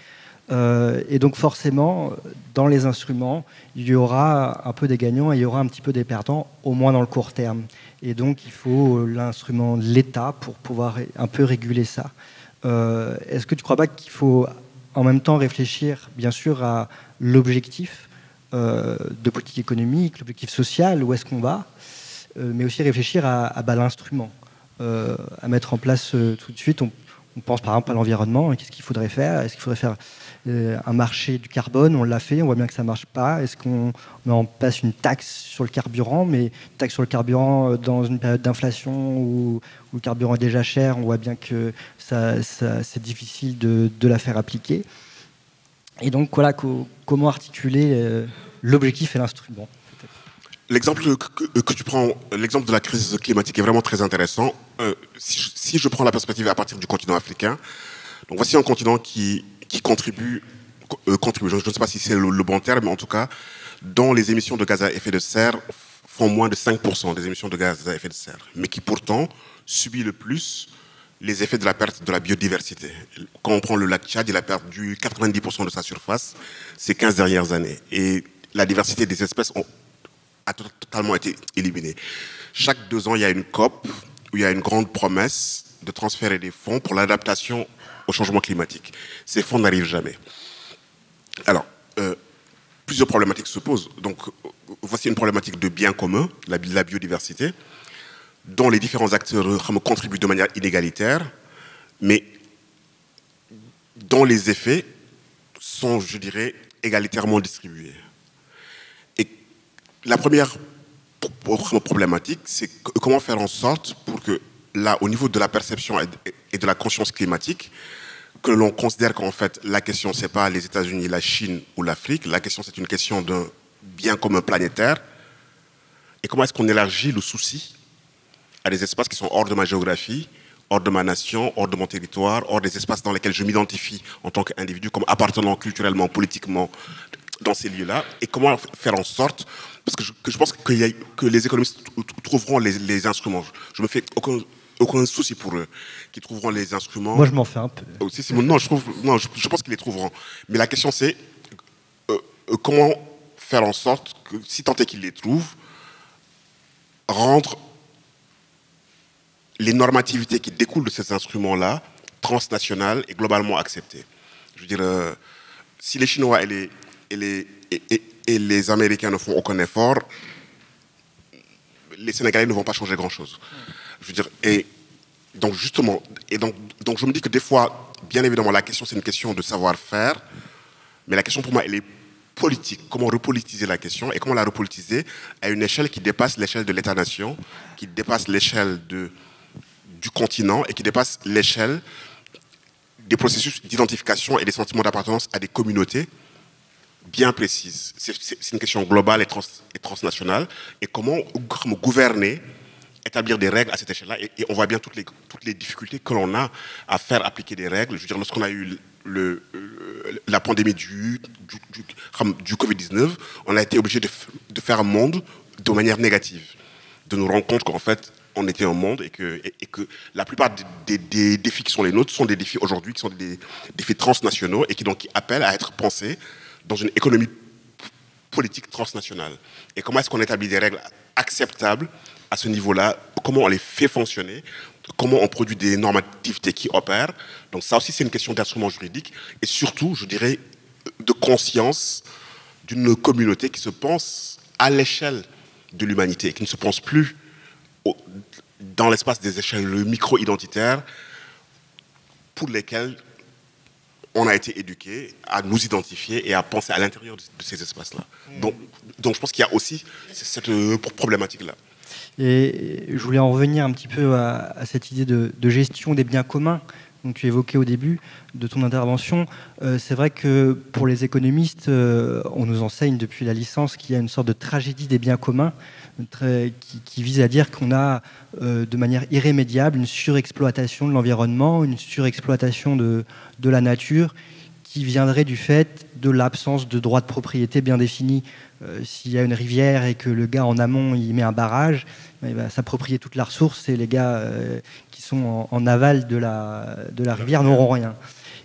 S1: et donc forcément dans les instruments il y aura un peu des gagnants et il y aura un petit peu des perdants, au moins dans le court terme, et donc il faut l'instrument de l'État pour pouvoir un peu réguler ça. Est-ce que tu ne crois pas qu'il faut en même temps réfléchir bien sûr à l'objectif de politique économique, l'objectif social, où est-ce qu'on va, mais aussi réfléchir à l'instrument, à mettre en place tout de suite. On pense par exemple à l'environnement. Qu'est-ce qu'il faudrait faire? Est-ce qu'il faudrait faire un marché du carbone? On l'a fait, on voit bien que ça ne marche pas. Est-ce qu'on met en place une taxe sur le carburant? Mais une taxe sur le carburant dans une période d'inflation où le carburant est déjà cher, on voit bien que c'est difficile de la faire appliquer. Et donc voilà, comment articuler l'objectif et l'instrument?
S2: L'exemple que tu prends, l'exemple de la crise climatique est vraiment très intéressant. Si je prends la perspective à partir du continent africain, donc voici un continent qui contribue, je ne sais pas si c'est le bon terme, mais en tout cas, dont les émissions de gaz à effet de serre font moins de 5% des émissions de gaz à effet de serre, mais qui pourtant subit le plus les effets de la perte de la biodiversité. Quand on prend le lac Tchad, il a perdu 90% de sa surface ces 15 dernières années. Et la diversité des espèces a totalement été éliminée. Chaque 2 ans, il y a une COP où il y a une grande promesse de transférer des fonds pour l'adaptation au changement climatique. Ces fonds n'arrivent jamais. Alors, plusieurs problématiques se posent. Donc, voici une problématique de bien commun, la biodiversité, dont les différents acteurs contribuent de manière inégalitaire, mais dont les effets sont, je dirais, égalitairement distribués. Et la première problématique, c'est comment faire en sorte pour que, là, au niveau de la perception et de la conscience climatique, que l'on considère qu'en fait, la question, ce n'est pas les États-Unis, la Chine ou l'Afrique, la question, c'est une question d'un bien commun planétaire. Et comment est-ce qu'on élargit le souci à des espaces qui sont hors de ma géographie, hors de ma nation, hors de mon territoire, hors des espaces dans lesquels je m'identifie en tant qu'individu, comme appartenant culturellement, politiquement dans ces lieux-là, et comment faire en sorte, parce que je pense que les économistes trouveront les instruments. Je me fais aucun souci pour eux, qui trouveront les instruments.
S1: Moi, je m'en fais un peu.
S2: Non, je pense qu'ils les trouveront. Mais la question, c'est comment faire en sorte que, si tant est qu'ils les trouvent, rendre les normativités qui découlent de ces instruments-là transnationales et globalement acceptées. Je veux dire, si les Chinois et les Américains ne font aucun effort, les Sénégalais ne vont pas changer grand-chose. Je veux dire, et donc justement, donc je me dis que des fois, bien évidemment, la question c'est une question de savoir-faire, mais la question pour moi elle est politique. Comment repolitiser la question et comment la repolitiser à une échelle qui dépasse l'échelle de l'État-nation, qui dépasse l'échelle du continent et qui dépasse l'échelle des processus d'identification et des sentiments d'appartenance à des communautés bien précises. C'est une question globale et transnationale. Et comment gouverner, établir des règles à cette échelle-là. Et on voit bien toutes les difficultés que l'on a à faire appliquer des règles. Je veux dire, lorsqu'on a eu la pandémie du Covid-19, on a été obligé de faire un monde de manière négative. De nous rendre compte qu'en fait, on était un monde et que la plupart des défis qui sont les nôtres sont des défis aujourd'hui qui sont des défis transnationaux et qui appellent à être pensés dans une économie politique transnationale. Et comment est-ce qu'on établit des règles acceptables à ce niveau-là? Comment on les fait fonctionner? Comment on produit des normativités qui opèrent? Donc ça aussi, c'est une question d'instrument juridique et surtout, je dirais, de conscience d'une communauté qui se pense à l'échelle de l'humanité, qui ne se pense plus dans l'espace des échelles micro-identitaires pour lesquelles on a été éduqué à nous identifier et à penser à l'intérieur de ces espaces-là. Donc je pense qu'il y a aussi cette problématique-là.
S1: Et je voulais en revenir un petit peu à cette idée de gestion des biens communs, dont tu évoquais au début de ton intervention. C'est vrai que pour les économistes, on nous enseigne depuis la licence qu'il y a une sorte de tragédie des biens communs qui vise à dire qu'on a de manière irrémédiable une surexploitation de l'environnement, une surexploitation de la nature qui viendrait du fait de l'absence de droits de propriété bien définis. S'il y a une rivière et que le gars en amont il met un barrage, il va s'approprier toute la ressource et les gars qui sont en aval de la rivière n'auront rien.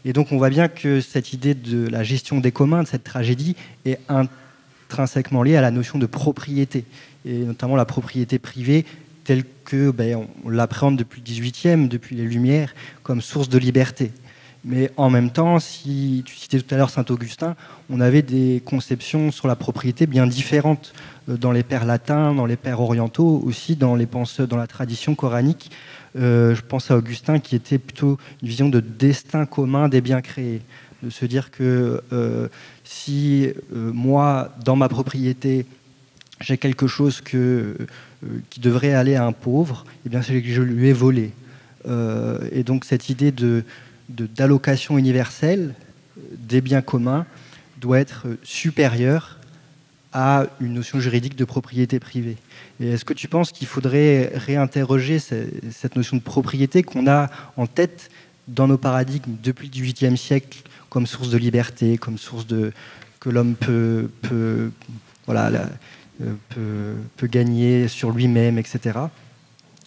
S1: Et donc on voit bien que cette idée de la gestion des communs, de cette tragédie, est intrinsèquement liée à la notion de propriété, et notamment la propriété privée telle que on l'appréhende depuis le 18e, depuis les Lumières, comme source de liberté. Mais en même temps, si tu citais tout à l'heure Saint-Augustin, on avait des conceptions sur la propriété bien différentes dans les pères latins, dans les pères orientaux, aussi dans les penseurs, dans la tradition coranique. Je pense à Augustin qui était plutôt une vision de destin commun des biens créés, de se dire que si moi, dans ma propriété, j'ai quelque chose qui devrait aller à un pauvre, eh bien c'est que je lui ai volé. Et donc cette idée d'allocation universelle des biens communs doit être supérieure à une notion juridique de propriété privée. Et est-ce que tu penses qu'il faudrait réinterroger cette notion de propriété qu'on a en tête dans nos paradigmes depuis le XVIIIe siècle comme source de liberté, comme source que l'homme peut gagner sur lui-même, etc.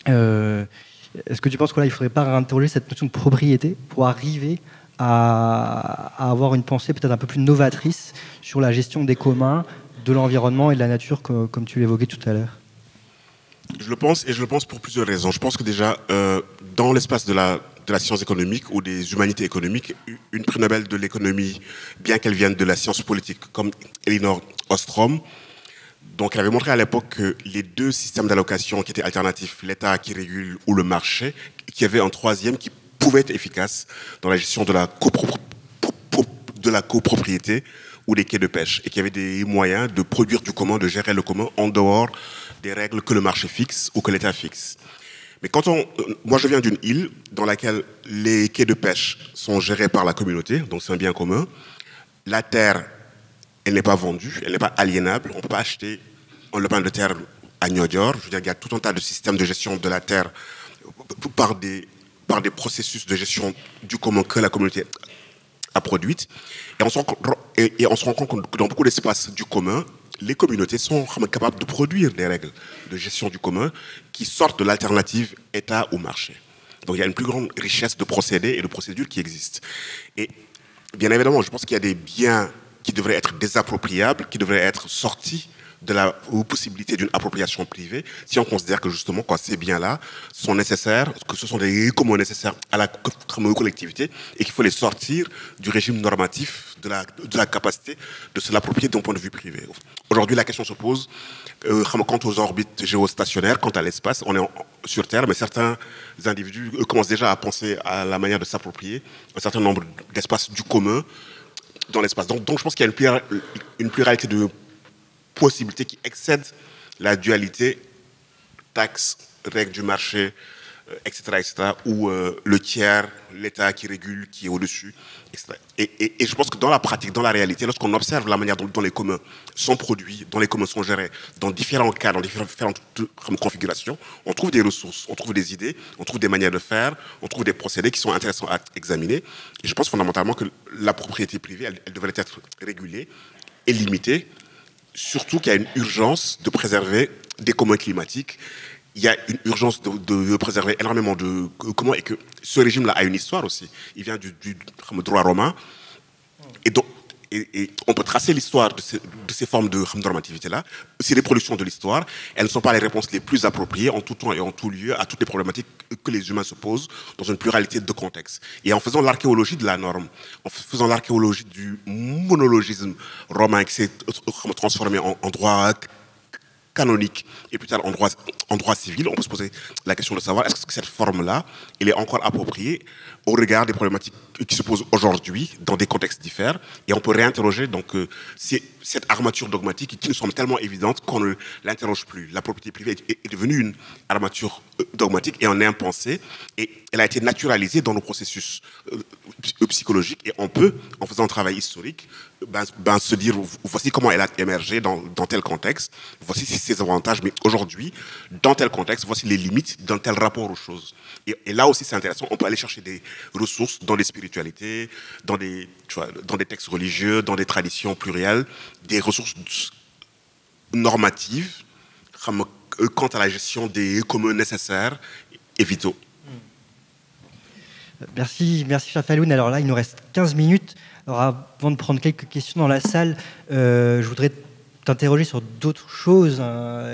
S1: Est-ce que tu penses qu'il ne faudrait pas réinterroger cette notion de propriété pour arriver à avoir une pensée peut-être un peu plus novatrice sur la gestion des communs, de l'environnement et de la nature, comme tu l'évoquais tout à l'heure?
S2: Je le pense pour plusieurs raisons. Je pense que déjà, dans l'espace de la science économique ou des humanités économiques, une prix Nobel de l'économie, bien qu'elle vienne de la science politique, comme Elinor Ostrom, donc elle avait montré à l'époque que les deux systèmes d'allocation qui étaient alternatifs, l'État qui régule ou le marché, qu'il y avait un troisième qui pouvait être efficace dans la gestion de la copropriété ou des quais de pêche, et qu'il y avait des moyens de produire du commun, de gérer le commun en dehors des règles que le marché fixe ou que l'État fixe. Mais moi je viens d'une île dans laquelle les quais de pêche sont gérés par la communauté, donc c'est un bien commun. La terre, elle n'est pas vendue, elle n'est pas aliénable. On ne peut pas acheter un lopin de terre à Niodior. Je veux dire, il y a tout un tas de systèmes de gestion de la terre par des processus de gestion du commun que la communauté a produite. Et on se rend compte que dans beaucoup d'espaces du commun, les communautés sont capables de produire des règles de gestion du commun qui sortent de l'alternative État ou marché. Donc il y a une plus grande richesse de procédés et de procédures qui existent. Et bien évidemment, je pense qu'il y a des biens qui devraient être désappropriables, qui devraient être sortis de la possibilité d'une appropriation privée, si on considère que justement ces biens-là sont nécessaires, que ce sont des communs nécessaires à la collectivité et qu'il faut les sortir du régime normatif de la capacité de se l'approprier d'un point de vue privé. Aujourd'hui, la question se pose quant aux orbites géostationnaires, quant à l'espace. On est sur Terre, mais certains individus commencent déjà à penser à la manière de s'approprier un certain nombre d'espaces du commun dans l'espace. Donc je pense qu'il y a une pluralité de possibilités qui excèdent la dualité taxes, règles du marché, etc., ou le tiers, l'État qui régule, qui est au-dessus, etc. Et je pense que dans la pratique, dans la réalité, lorsqu'on observe la manière dont les communs sont produits, dont les communs sont gérés, dans différents cas, dans différentes configurations, on trouve des ressources, on trouve des idées, on trouve des manières de faire, on trouve des procédés qui sont intéressants à examiner. Et je pense fondamentalement que la propriété privée, elle devrait être régulée et limitée, surtout qu'il y a une urgence de préserver des communs climatiques. Il y a une urgence de préserver énormément de communs et que ce régime-là a une histoire aussi. Il vient du droit romain. Et donc, et on peut tracer l'histoire de ces formes de normativité-là. C'est les productions de l'histoire. Elles ne sont pas les réponses les plus appropriées en tout temps et en tout lieu à toutes les problématiques que les humains se posent dans une pluralité de contextes. Et en faisant l'archéologie de la norme, en faisant l'archéologie du monologisme romain qui s'est transformé en droit canonique et plus tard en droit civil, on peut se poser la question de savoir est-ce que cette forme-là, elle est encore appropriée au regard des problématiques qui se posent aujourd'hui dans des contextes différents. Et on peut réinterroger donc cette armature dogmatique qui nous semble tellement évidente qu'on ne l'interroge plus. La propriété privée est devenue une armature dogmatique et en est impensée. Et elle a été naturalisée dans nos processus psychologiques. Et on peut, en faisant un travail historique, se dire voici comment elle a émergé dans tel contexte, voici ses avantages, mais aujourd'hui, dans tel contexte, voici les limites d'un tel rapport aux choses. Et là aussi, c'est intéressant, on peut aller chercher des ressources dans les spiritualités, dans des textes religieux, dans des traditions plurielles, des ressources normatives quant à la gestion des communs nécessaires et vitaux.
S1: Merci Chafaloun. Alors là, il nous reste 15 minutes. Alors avant de prendre quelques questions dans la salle, je voudrais t'interroger sur d'autres choses,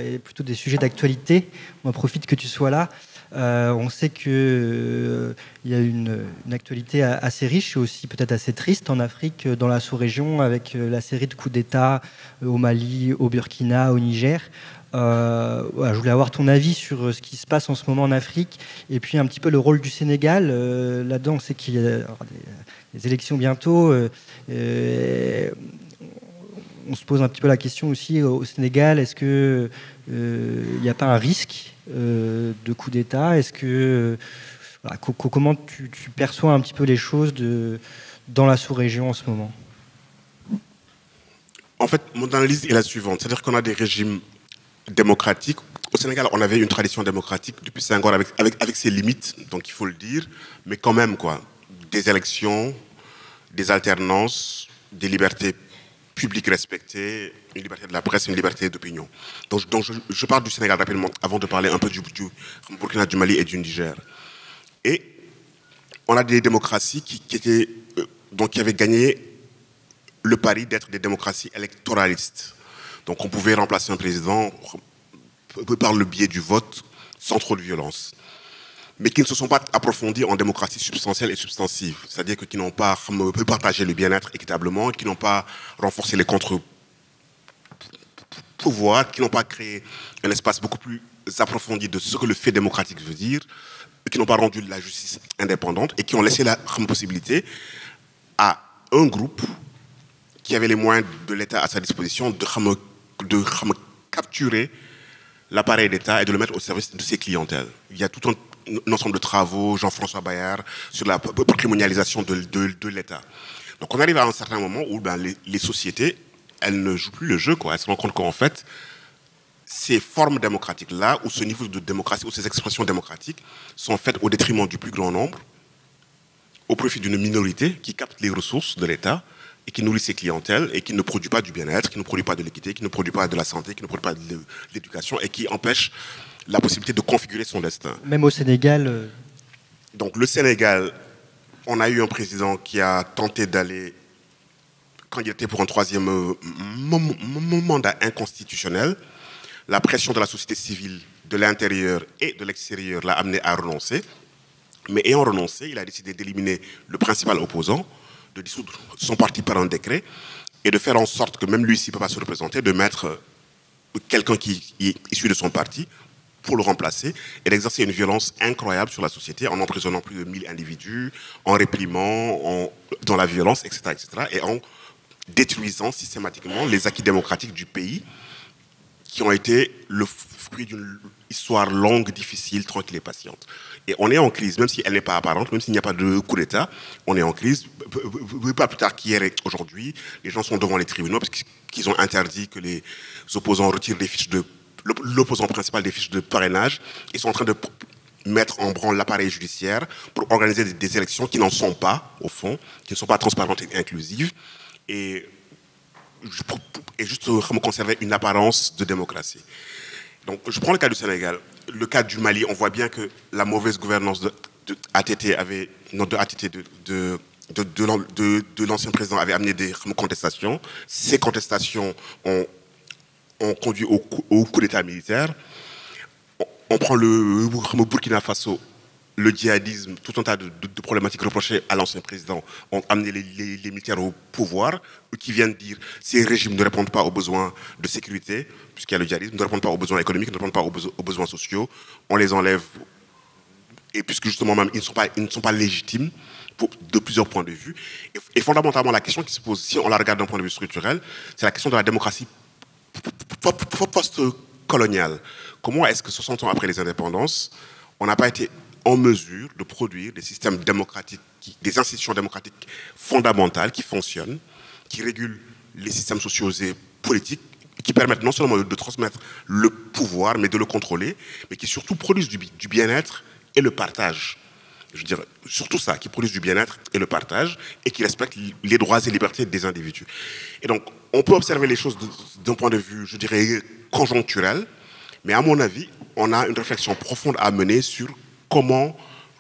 S1: et plutôt des sujets d'actualité. On profite que tu sois là. On sait qu'il y a une actualité assez riche et aussi peut-être assez triste en Afrique, dans la sous-région, avec la série de coups d'État au Mali, au Burkina, au Niger. Je voulais avoir ton avis sur ce qui se passe en ce moment en Afrique et puis un petit peu le rôle du Sénégal. Là-dedans, on sait qu'il y a des élections bientôt. On se pose un petit peu la question aussi au Sénégal, est-ce qu'il n'y a pas un risque de coup d'État? Est-ce que, comment tu perçois un petit peu les choses dans la sous-région en ce moment?
S2: En fait, mon analyse est la suivante. C'est-à-dire qu'on a des régimes démocratique. Au Sénégal, on avait une tradition démocratique depuis Senghor avec ses limites, donc il faut le dire, mais quand même, quoi. Des élections, des alternances, des libertés publiques respectées, une liberté de la presse, une liberté d'opinion. Donc je parle du Sénégal rapidement avant de parler un peu du Burkina, du Mali et du Niger. Et on a des démocraties qui avaient gagné le pari d'être des démocraties électoralistes. Donc on pouvait remplacer un président par le biais du vote sans trop de violence. Mais qui ne se sont pas approfondis en démocratie substantielle et substantive. C'est-à-dire qui n'ont pas partagé le bien-être équitablement, qui n'ont pas renforcé les contre-pouvoirs, qui n'ont pas créé un espace beaucoup plus approfondi de ce que le fait démocratique veut dire, qui n'ont pas rendu la justice indépendante et qui ont laissé la possibilité à un groupe qui avait les moyens de l'État à sa disposition de capturer l'appareil d'État et de le mettre au service de ses clientèles. Il y a tout un ensemble de travaux, Jean-François Bayard, sur la patrimonialisation de l'État. Donc on arrive à un certain moment où les sociétés, elles ne jouent plus le jeu, quoi. Elles se rendent compte qu'en fait, ces formes démocratiques-là, ou ce niveau de démocratie, ou ces expressions démocratiques, sont faites au détriment du plus grand nombre, au profit d'une minorité qui capte les ressources de l'État, et qui nourrit ses clientèles et qui ne produit pas du bien-être, qui ne produit pas de l'équité, qui ne produit pas de la santé, qui ne produit pas de l'éducation et qui empêche la possibilité de configurer son destin.
S1: Même au Sénégal.
S2: Donc le Sénégal, on a eu un président qui a tenté d'aller candidater pour un troisième mandat inconstitutionnel. La pression de la société civile, de l'intérieur et de l'extérieur l'a amené à renoncer. Mais ayant renoncé, il a décidé d'éliminer le principal opposant, de dissoudre son parti par un décret et de faire en sorte que même lui, s'il ne peut pas se représenter, de mettre quelqu'un qui est issu de son parti pour le remplacer et d'exercer une violence incroyable sur la société en emprisonnant plus de 1000 individus, en réprimant, dans la violence, etc., etc., et en détruisant systématiquement les acquis démocratiques du pays qui ont été le fruit d'une histoire longue, difficile, tranquille et patiente. Et on est en crise, même si elle n'est pas apparente, même s'il n'y a pas de coup d'État, on est en crise. Pas plus tard qu'hier et aujourd'hui, les gens sont devant les tribunaux parce qu'ils ont interdit que les opposants retirent les fiches l'opposant principal des fiches de parrainage. Ils sont en train de mettre en branle l'appareil judiciaire pour organiser des élections qui n'en sont pas, au fond, qui ne sont pas transparentes et inclusives. Et juste conserver une apparence de démocratie. Donc, je prends le cas du Sénégal. Le cas du Mali, on voit bien que la mauvaise gouvernance de l'ancien président avait amené des contestations. Ces contestations ont conduit au coup d'État militaire. On prend le Burkina Faso. le djihadisme, tout un tas de problématiques reprochées à l'ancien président ont amené les militaires au pouvoir, qui viennent dire ces régimes ne répondent pas aux besoins de sécurité, puisqu'il y a le djihadisme, ne répondent pas aux besoins économiques, ne répondent pas aux besoins sociaux, on les enlève, et puisque justement même ils ne sont pas légitimes de plusieurs points de vue. Et fondamentalement, la question qui se pose, si on la regarde d'un point de vue structurel, c'est la question de la démocratie post-coloniale. Comment est-ce que 60 ans après les indépendances, on n'a pas été en mesure de produire des systèmes démocratiques, des institutions démocratiques fondamentales qui fonctionnent, qui régulent les systèmes sociaux et politiques, qui permettent non seulement de transmettre le pouvoir, mais de le contrôler, mais qui surtout produisent du bien-être et le partage. Je dirais surtout ça, qui produisent du bien-être et le partage, et qui respectent les droits et libertés des individus. Et donc, on peut observer les choses d'un point de vue, je dirais, conjoncturel, mais à mon avis, on a une réflexion profonde à mener sur comment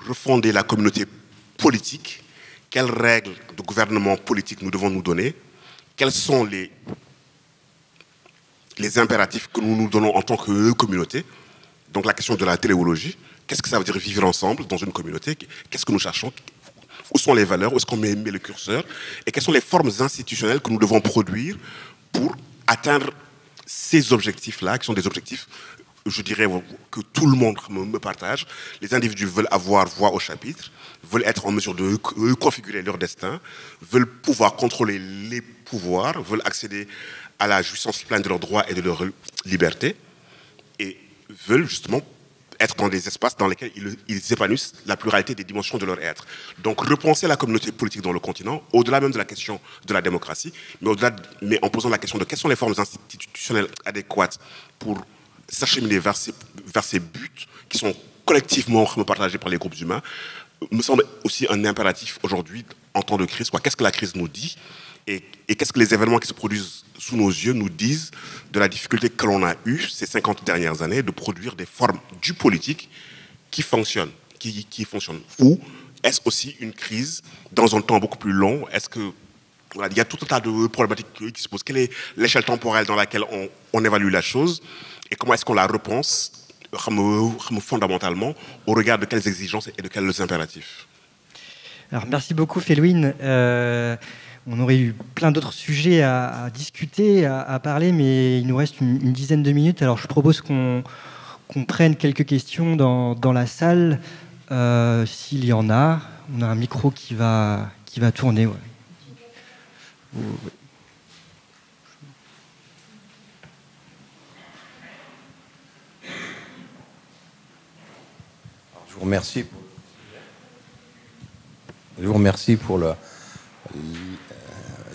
S2: refonder la communauté politique, quelles règles de gouvernement politique nous devons nous donner, quels sont les impératifs que nous nous donnons en tant que communauté, donc la question de la téléologie, qu'est-ce que ça veut dire vivre ensemble dans une communauté, qu'est-ce que nous cherchons, où sont les valeurs, où est-ce qu'on met le curseur, et quelles sont les formes institutionnelles que nous devons produire pour atteindre ces objectifs-là, qui sont des objectifs, je dirais, que tout le monde me partage. Les individus veulent avoir voix au chapitre, veulent être en mesure de configurer leur destin, veulent pouvoir contrôler les pouvoirs, veulent accéder à la jouissance pleine de leurs droits et de leurs libertés, et veulent justement être dans des espaces dans lesquels ils épanouissent la pluralité des dimensions de leur être. Donc repenser la communauté politique dans le continent, au-delà même de la question de la démocratie, mais en posant la question de quelles sont les formes institutionnelles adéquates pour s'acheminer vers ces buts qui sont collectivement partagés par les groupes humains, me semble aussi un impératif aujourd'hui en temps de crise. Qu'est-ce que la crise nous dit et qu'est-ce que les événements qui se produisent sous nos yeux nous disent de la difficulté que l'on a eue ces 50 dernières années de produire des formes du politique qui fonctionnent, qui fonctionnent. Ou est-ce aussi une crise dans un temps beaucoup plus long? Est-ce que il y a tout un tas de problématiques qui se posent. Quelle est l'échelle temporelle dans laquelle on évalue la chose et comment est-ce qu'on la repense fondamentalement au regard de quelles exigences et de quels impératifs?
S1: Alors, merci beaucoup, Felwine. On aurait eu plein d'autres sujets à discuter, à parler, mais il nous reste une dizaine de minutes. Alors, je propose qu'on prenne quelques questions dans la salle, s'il y en a. On a un micro qui va tourner. Ouais.
S3: Je vous remercie pour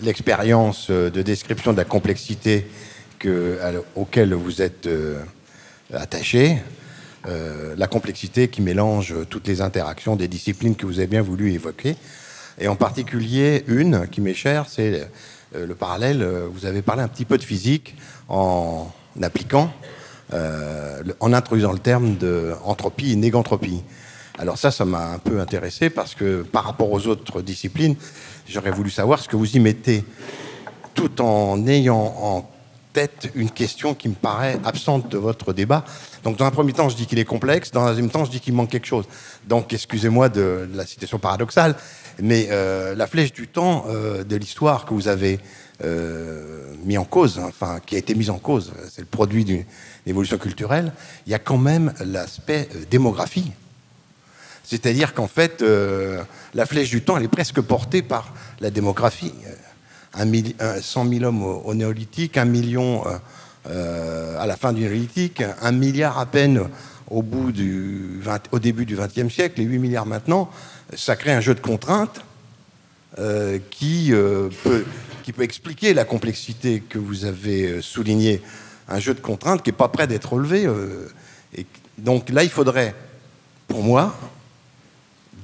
S3: l'expérience de description de la complexité auquel vous êtes attaché, la complexité qui mélange toutes les interactions des disciplines que vous avez bien voulu évoquer, et en particulier une qui m'est chère, c'est le parallèle. Vous avez parlé un petit peu de physique en appliquant, en introduisant le terme d'entropie et négantropie. Alors ça m'a un peu intéressé parce que par rapport aux autres disciplines, j'aurais voulu savoir ce que vous y mettez, tout en ayant en tête une question qui me paraît absente de votre débat. Donc dans un premier temps, je dis qu'il est complexe, dans un deuxième temps, je dis qu'il manque quelque chose. Donc excusez-moi de la citation paradoxale, mais la flèche du temps de l'histoire que vous avez mis en cause, enfin qui a été mise en cause, c'est le produit d'une évolution culturelle, il y a quand même l'aspect démographie. C'est-à-dire qu'en fait, la flèche du temps, elle est presque portée par la démographie. 100 000 hommes au néolithique, 1 million à la fin du néolithique, 1 milliard à peine au début du XXe siècle, et 8 milliards maintenant, ça crée un jeu de contraintes qui peut expliquer la complexité que vous avez soulignée. Un jeu de contraintes qui n'est pas prêt d'être relevé. Et donc là, il faudrait, pour moi,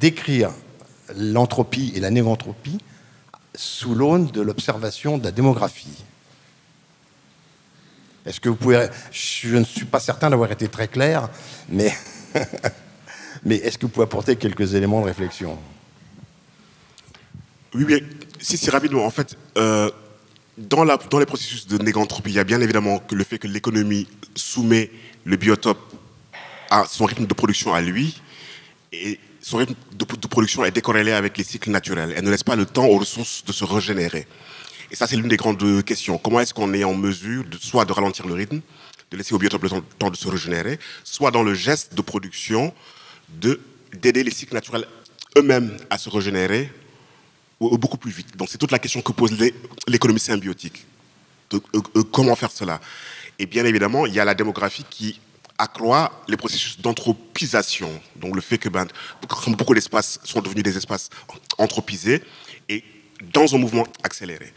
S3: décrire l'entropie et la négantropie sous l'aune de l'observation de la démographie. Est-ce que vous pouvez... Je ne suis pas certain d'avoir été très clair, mais, mais est-ce que vous pouvez apporter quelques éléments de réflexion?
S2: Oui, bien, si rapidement. En fait, dans les processus de négantropie, il y a bien évidemment que le fait que l'économie soumet le biotope à son rythme de production à lui, et son rythme de production est décorrélé avec les cycles naturels. Elle ne laisse pas le temps aux ressources de se régénérer. Et ça, c'est l'une des grandes questions. Comment est-ce qu'on est en mesure soit de ralentir le rythme, de laisser au biotope le temps de se régénérer, soit dans le geste de production d'aider les cycles naturels eux-mêmes à se régénérer beaucoup plus vite. Donc c'est toute la question que pose l'économie symbiotique. Comment faire cela? Et bien évidemment, il y a la démographie qui accroît les processus d'anthropisation. Donc le fait que beaucoup d'espaces sont devenus des espaces anthropisés et dans un mouvement accéléré.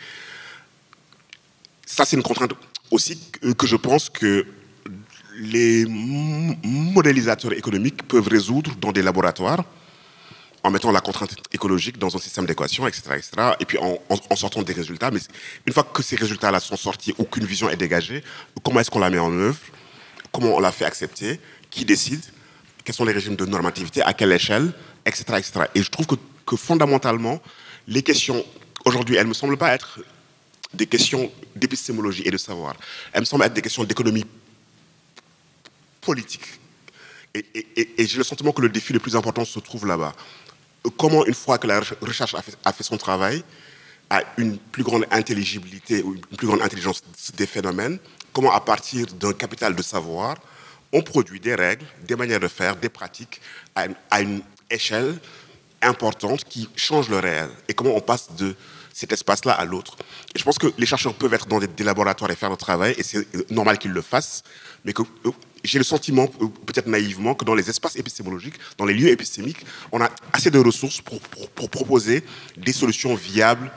S2: Ça, c'est une contrainte aussi que je pense que les modélisateurs économiques peuvent résoudre dans des laboratoires en mettant la contrainte écologique dans un système d'équation, etc., etc., et puis en sortant des résultats. Mais une fois que ces résultats-là sont sortis ou qu'une vision est dégagée, comment est-ce qu'on la met en œuvre? Comment on la fait accepter? Qui décide? Quels sont les régimes de normativité? À quelle échelle? Etc., etc. Et je trouve que fondamentalement, les questions, aujourd'hui, elles ne me semblent pas être des questions d'épistémologie et de savoir. Elles me semblent être des questions d'économie politique. Et j'ai le sentiment que le défi le plus important se trouve là-bas. Comment, une fois que la recherche a fait son travail, a une plus grande intelligibilité ou une plus grande intelligence des phénomènes, comment, à partir d'un capital de savoir, on produit des règles, des manières de faire, des pratiques à une échelle importante qui change le réel. Et comment on passe de cet espace-là à l'autre. Et je pense que les chercheurs peuvent être dans des laboratoires et faire leur travail, et c'est normal qu'ils le fassent, mais que j'ai le sentiment, peut-être naïvement, que dans les espaces épistémologiques, dans les lieux épistémiques, on a assez de ressources pour proposer des solutions viables,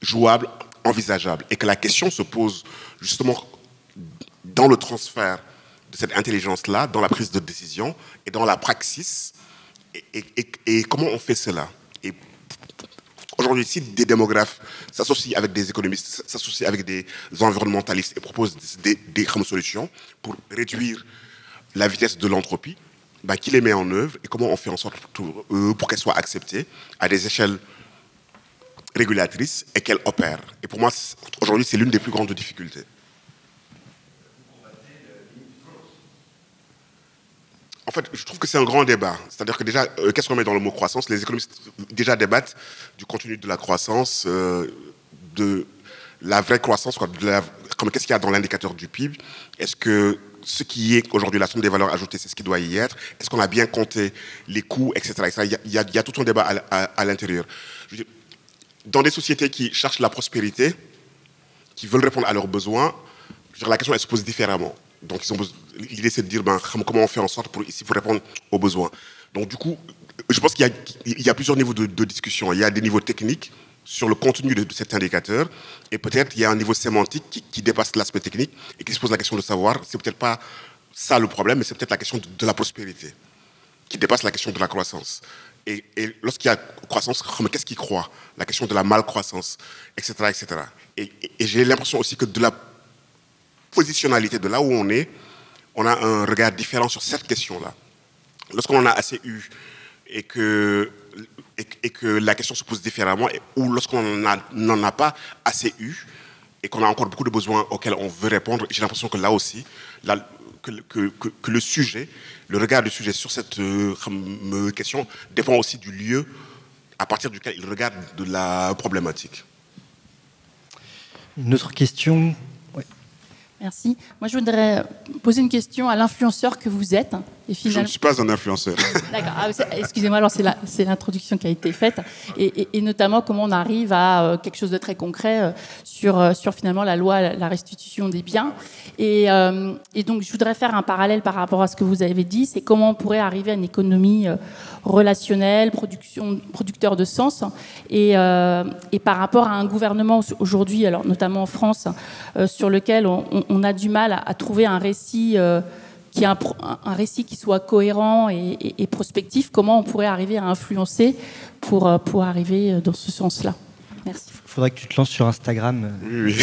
S2: jouables, envisageables. Et que la question se pose justement dans le transfert de cette intelligence-là, dans la prise de décision et dans la praxis. Et comment on fait cela? Et aujourd'hui, si des démographes s'associent avec des économistes, s'associent avec des environnementalistes et proposent des solutions pour réduire la vitesse de l'entropie, qui les met en œuvre et comment on fait en sorte pour qu'elles soient acceptées à des échelles régulatrices et qu'elles opèrent. Et pour moi, aujourd'hui, c'est l'une des plus grandes difficultés. En fait, je trouve que c'est un grand débat. C'est-à-dire que déjà, qu'est-ce qu'on met dans le mot croissance? Les économistes déjà débattent du contenu de la croissance, de la vraie croissance, comme qu'est-ce qu'il y a dans l'indicateur du PIB? Est-ce que ce qui est aujourd'hui la somme des valeurs ajoutées, c'est ce qui doit y être? Est-ce qu'on a bien compté les coûts, etc., etc. Il y a tout un débat à l'intérieur. Dans des sociétés qui cherchent la prospérité, qui veulent répondre à leurs besoins, la question elle se pose différemment. Donc l'idée c'est de dire comment on fait en sorte pour répondre aux besoins. Donc du coup, je pense qu'il y a plusieurs niveaux de discussion. Il y a des niveaux techniques sur le contenu de cet indicateur, et peut-être il y a un niveau sémantique qui dépasse l'aspect technique et qui se pose la question de savoir, c'est peut-être pas ça le problème, mais c'est peut-être la question de la prospérité qui dépasse la question de la croissance. Et lorsqu'il y a croissance, qu'est-ce qui croît? La question de la malcroissance, etc., etc. Et j'ai l'impression aussi que de la positionnalité de là où on est, on a un regard différent sur cette question-là. Lorsqu'on en a assez eu et que la question se pose différemment, ou lorsqu'on n'en a pas assez eu et qu'on a encore beaucoup de besoins auxquels on veut répondre, j'ai l'impression que là aussi, que le sujet, le regard du sujet sur cette question dépend aussi du lieu à partir duquel il regarde de la problématique.
S1: Une autre question?
S4: Merci. Moi, je voudrais poser une question à l'influenceur que vous êtes. Et finalement...
S2: Je ne suis pas un influenceur.
S4: D'accord. Excusez-moi, alors c'est l'introduction qui a été faite. Et notamment, comment on arrive à quelque chose de très concret sur finalement la loi, la restitution des biens. Et donc, je voudrais faire un parallèle par rapport à ce que vous avez dit. C'est comment on pourrait arriver à une économie relationnelle, producteur de sens. Et par rapport à un gouvernement aujourd'hui, alors notamment en France, sur lequel on a du mal à trouver un récit qui est un récit qui soit cohérent et prospectif, comment on pourrait arriver à influencer pour arriver dans ce sens-là? Merci.
S1: Il faudrait que tu te lances sur Instagram.
S2: Oui.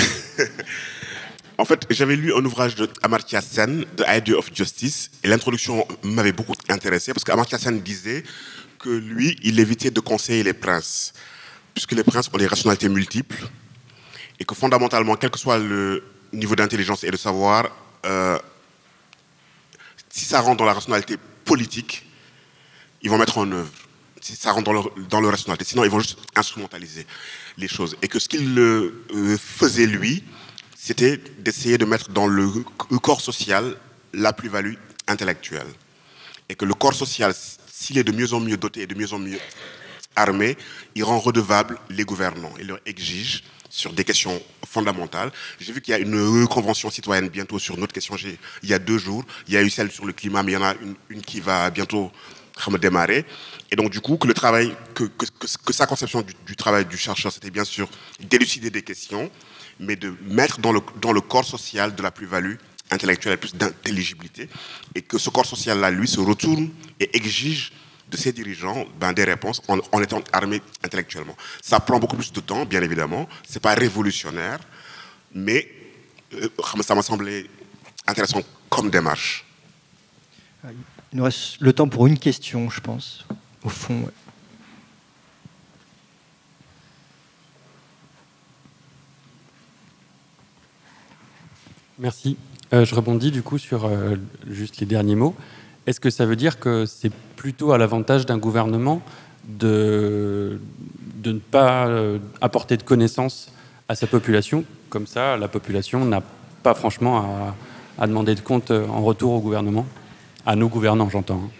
S2: En fait, j'avais lu un ouvrage d'Amartya Sen, The Idea of Justice, et l'introduction m'avait beaucoup intéressé, parce qu'Amartya Sen disait que lui, il évitait de conseiller les princes, puisque les princes ont des rationalités multiples, et que fondamentalement, quel que soit le niveau d'intelligence et de savoir, si ça rentre dans la rationalité politique, ils vont mettre en œuvre. Si ça rentre dans leur rationalité. Sinon, ils vont juste instrumentaliser les choses. Et que ce qu'il faisait, lui, c'était d'essayer de mettre dans le corps social la plus-value intellectuelle. Et que le corps social, s'il est de mieux en mieux doté et de mieux en mieux armé, il rend redevable les gouvernants. Il leur exige sur des questions fondamentales. J'ai vu qu'il y a une convention citoyenne bientôt sur une autre question. Il y a 2 jours, il y a eu celle sur le climat, mais il y en a une qui va bientôt démarrer. Et donc, du coup, que le travail, que sa conception du travail du chercheur, c'était bien sûr d'élucider des questions, mais de mettre dans le corps social de la plus-value intellectuelle et plus d'intelligibilité, et que ce corps social-là, lui, se retourne et exige de ses dirigeants des réponses en étant armés intellectuellement. Ça prend beaucoup plus de temps, bien évidemment. C'est pas révolutionnaire, mais ça m'a semblé intéressant comme démarche.
S1: Il nous reste le temps pour une question, je pense, au fond. Ouais.
S5: Merci. Je rebondis du coup sur juste les derniers mots. Est-ce que ça veut dire que c'est plutôt à l'avantage d'un gouvernement de ne pas apporter de connaissances à sa population? Comme ça, la population n'a pas franchement à demander de compte en retour au gouvernement, à nos gouvernants, j'entends. Hein.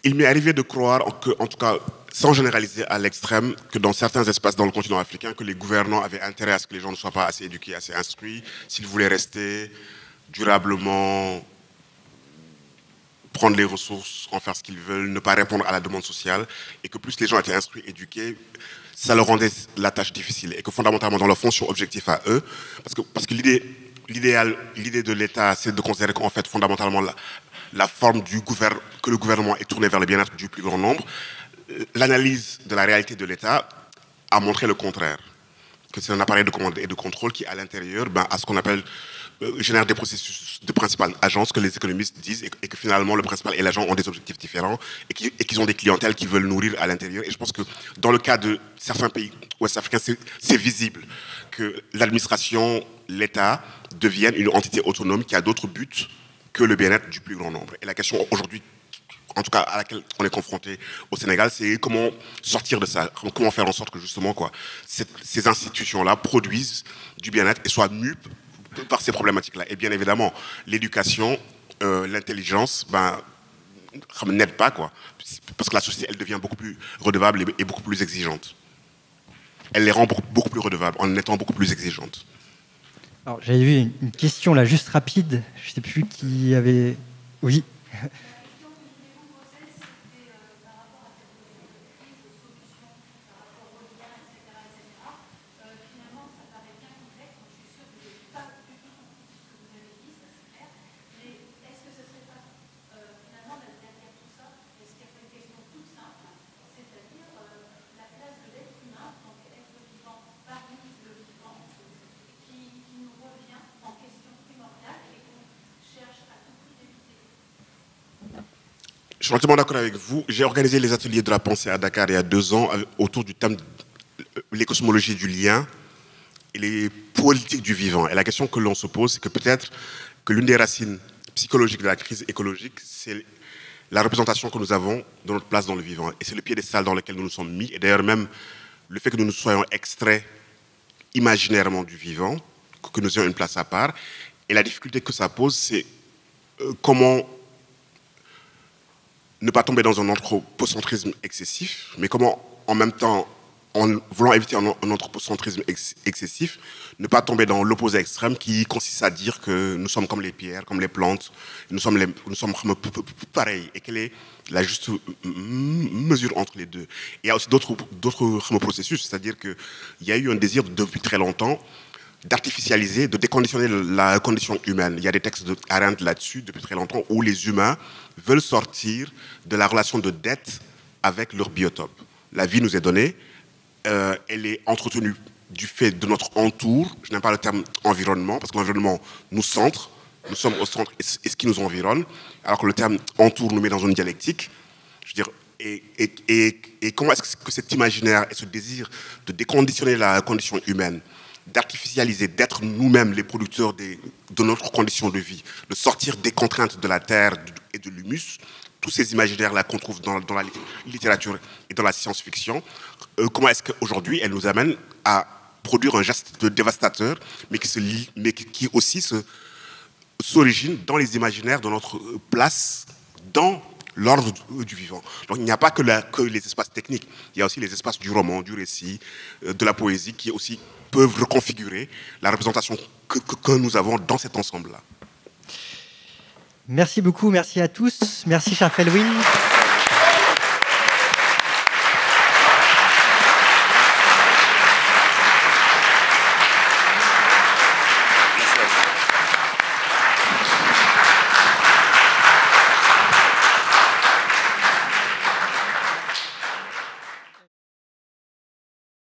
S2: Il m'est arrivé de croire, en tout cas sans généraliser à l'extrême, que dans certains espaces dans le continent africain, que les gouvernants avaient intérêt à ce que les gens ne soient pas assez éduqués, assez instruits, s'ils voulaient rester durablement, prendre les ressources, en faire ce qu'ils veulent, ne pas répondre à la demande sociale, et que plus les gens étaient instruits, éduqués, ça leur rendait la tâche difficile, et que fondamentalement, dans leur fonction objectif à eux, parce que l'idée de l'État, c'est de considérer qu'en fait, fondamentalement, la forme que le gouvernement est tourné vers le bien-être du plus grand nombre, l'analyse de la réalité de l'État a montré le contraire, que c'est un appareil de commande et de contrôle qui, à l'intérieur, a ce qu'on appelle génère des processus de principale agence que les économistes disent et que finalement le principal et l'agent ont des objectifs différents et qu'ils ont des clientèles qui veulent nourrir à l'intérieur. Et je pense que dans le cas de certains pays ouest-africains, c'est visible que l'administration, l'État devienne une entité autonome qui a d'autres buts que le bien-être du plus grand nombre. Et la question aujourd'hui, en tout cas à laquelle on est confronté au Sénégal, c'est comment sortir de ça, comment faire en sorte que justement ces institutions-là produisent du bien-être et soient mues par ces problématiques-là. Et bien évidemment, l'éducation, l'intelligence, n'aide pas, parce que la société, elle devient beaucoup plus redevable et beaucoup plus exigeante. Elle les rend beaucoup plus redevables en étant beaucoup plus exigeante.
S1: Alors, j'avais vu une question là, juste rapide. Je ne sais plus qui avait... Oui.
S2: Je suis entièrement d'accord avec vous. J'ai organisé les ateliers de la pensée à Dakar il y a 2 ans autour du thème de les cosmologies du lien et les politiques du vivant. Et la question que l'on se pose, c'est que peut-être que l'une des racines psychologiques de la crise écologique, c'est la représentation que nous avons de notre place dans le vivant. Et c'est le piédestal dans lequel nous nous sommes mis. Et d'ailleurs même le fait que nous nous soyons extraits imaginairement du vivant, que nous ayons une place à part. Et la difficulté que ça pose, c'est comment ne pas tomber dans un anthropocentrisme excessif, mais comment, en même temps, en voulant éviter un anthropocentrisme excessif, ne pas tomber dans l'opposé extrême qui consiste à dire que nous sommes comme les pierres, comme les plantes, nous sommes pareils, et quelle est la juste mesure entre les deux. Et il y a aussi d'autres processus, c'est-à-dire qu'il y a eu un désir depuis très longtemps d'artificialiser, de déconditionner la condition humaine. Il y a des textes de Arendt là-dessus depuis très longtemps où les humains veulent sortir de la relation de dette avec leur biotope. La vie nous est donnée, elle est entretenue du fait de notre entour. Je n'aime pas le terme environnement parce que l'environnement nous centre, nous sommes au centre et ce qui nous environne, alors que le terme entour nous met dans une dialectique. Je veux dire, et comment est-ce que cet imaginaire et ce désir de déconditionner la condition humaine, d'artificialiser, d'être nous-mêmes les producteurs de notre condition de vie, de sortir des contraintes de la terre et de l'humus, tous ces imaginaires-là qu'on trouve dans la littérature et dans la science-fiction, comment est-ce qu'aujourd'hui, elle nous amène à produire un geste dévastateur, mais qui aussi s'origine dans les imaginaires de notre place dans l'ordre du vivant. Donc il n'y a pas que les espaces techniques, il y a aussi les espaces du roman, du récit, de la poésie, qui aussi peuvent reconfigurer la représentation que nous avons dans cet ensemble-là.
S1: Merci beaucoup, merci à tous. Merci, cher Felwine.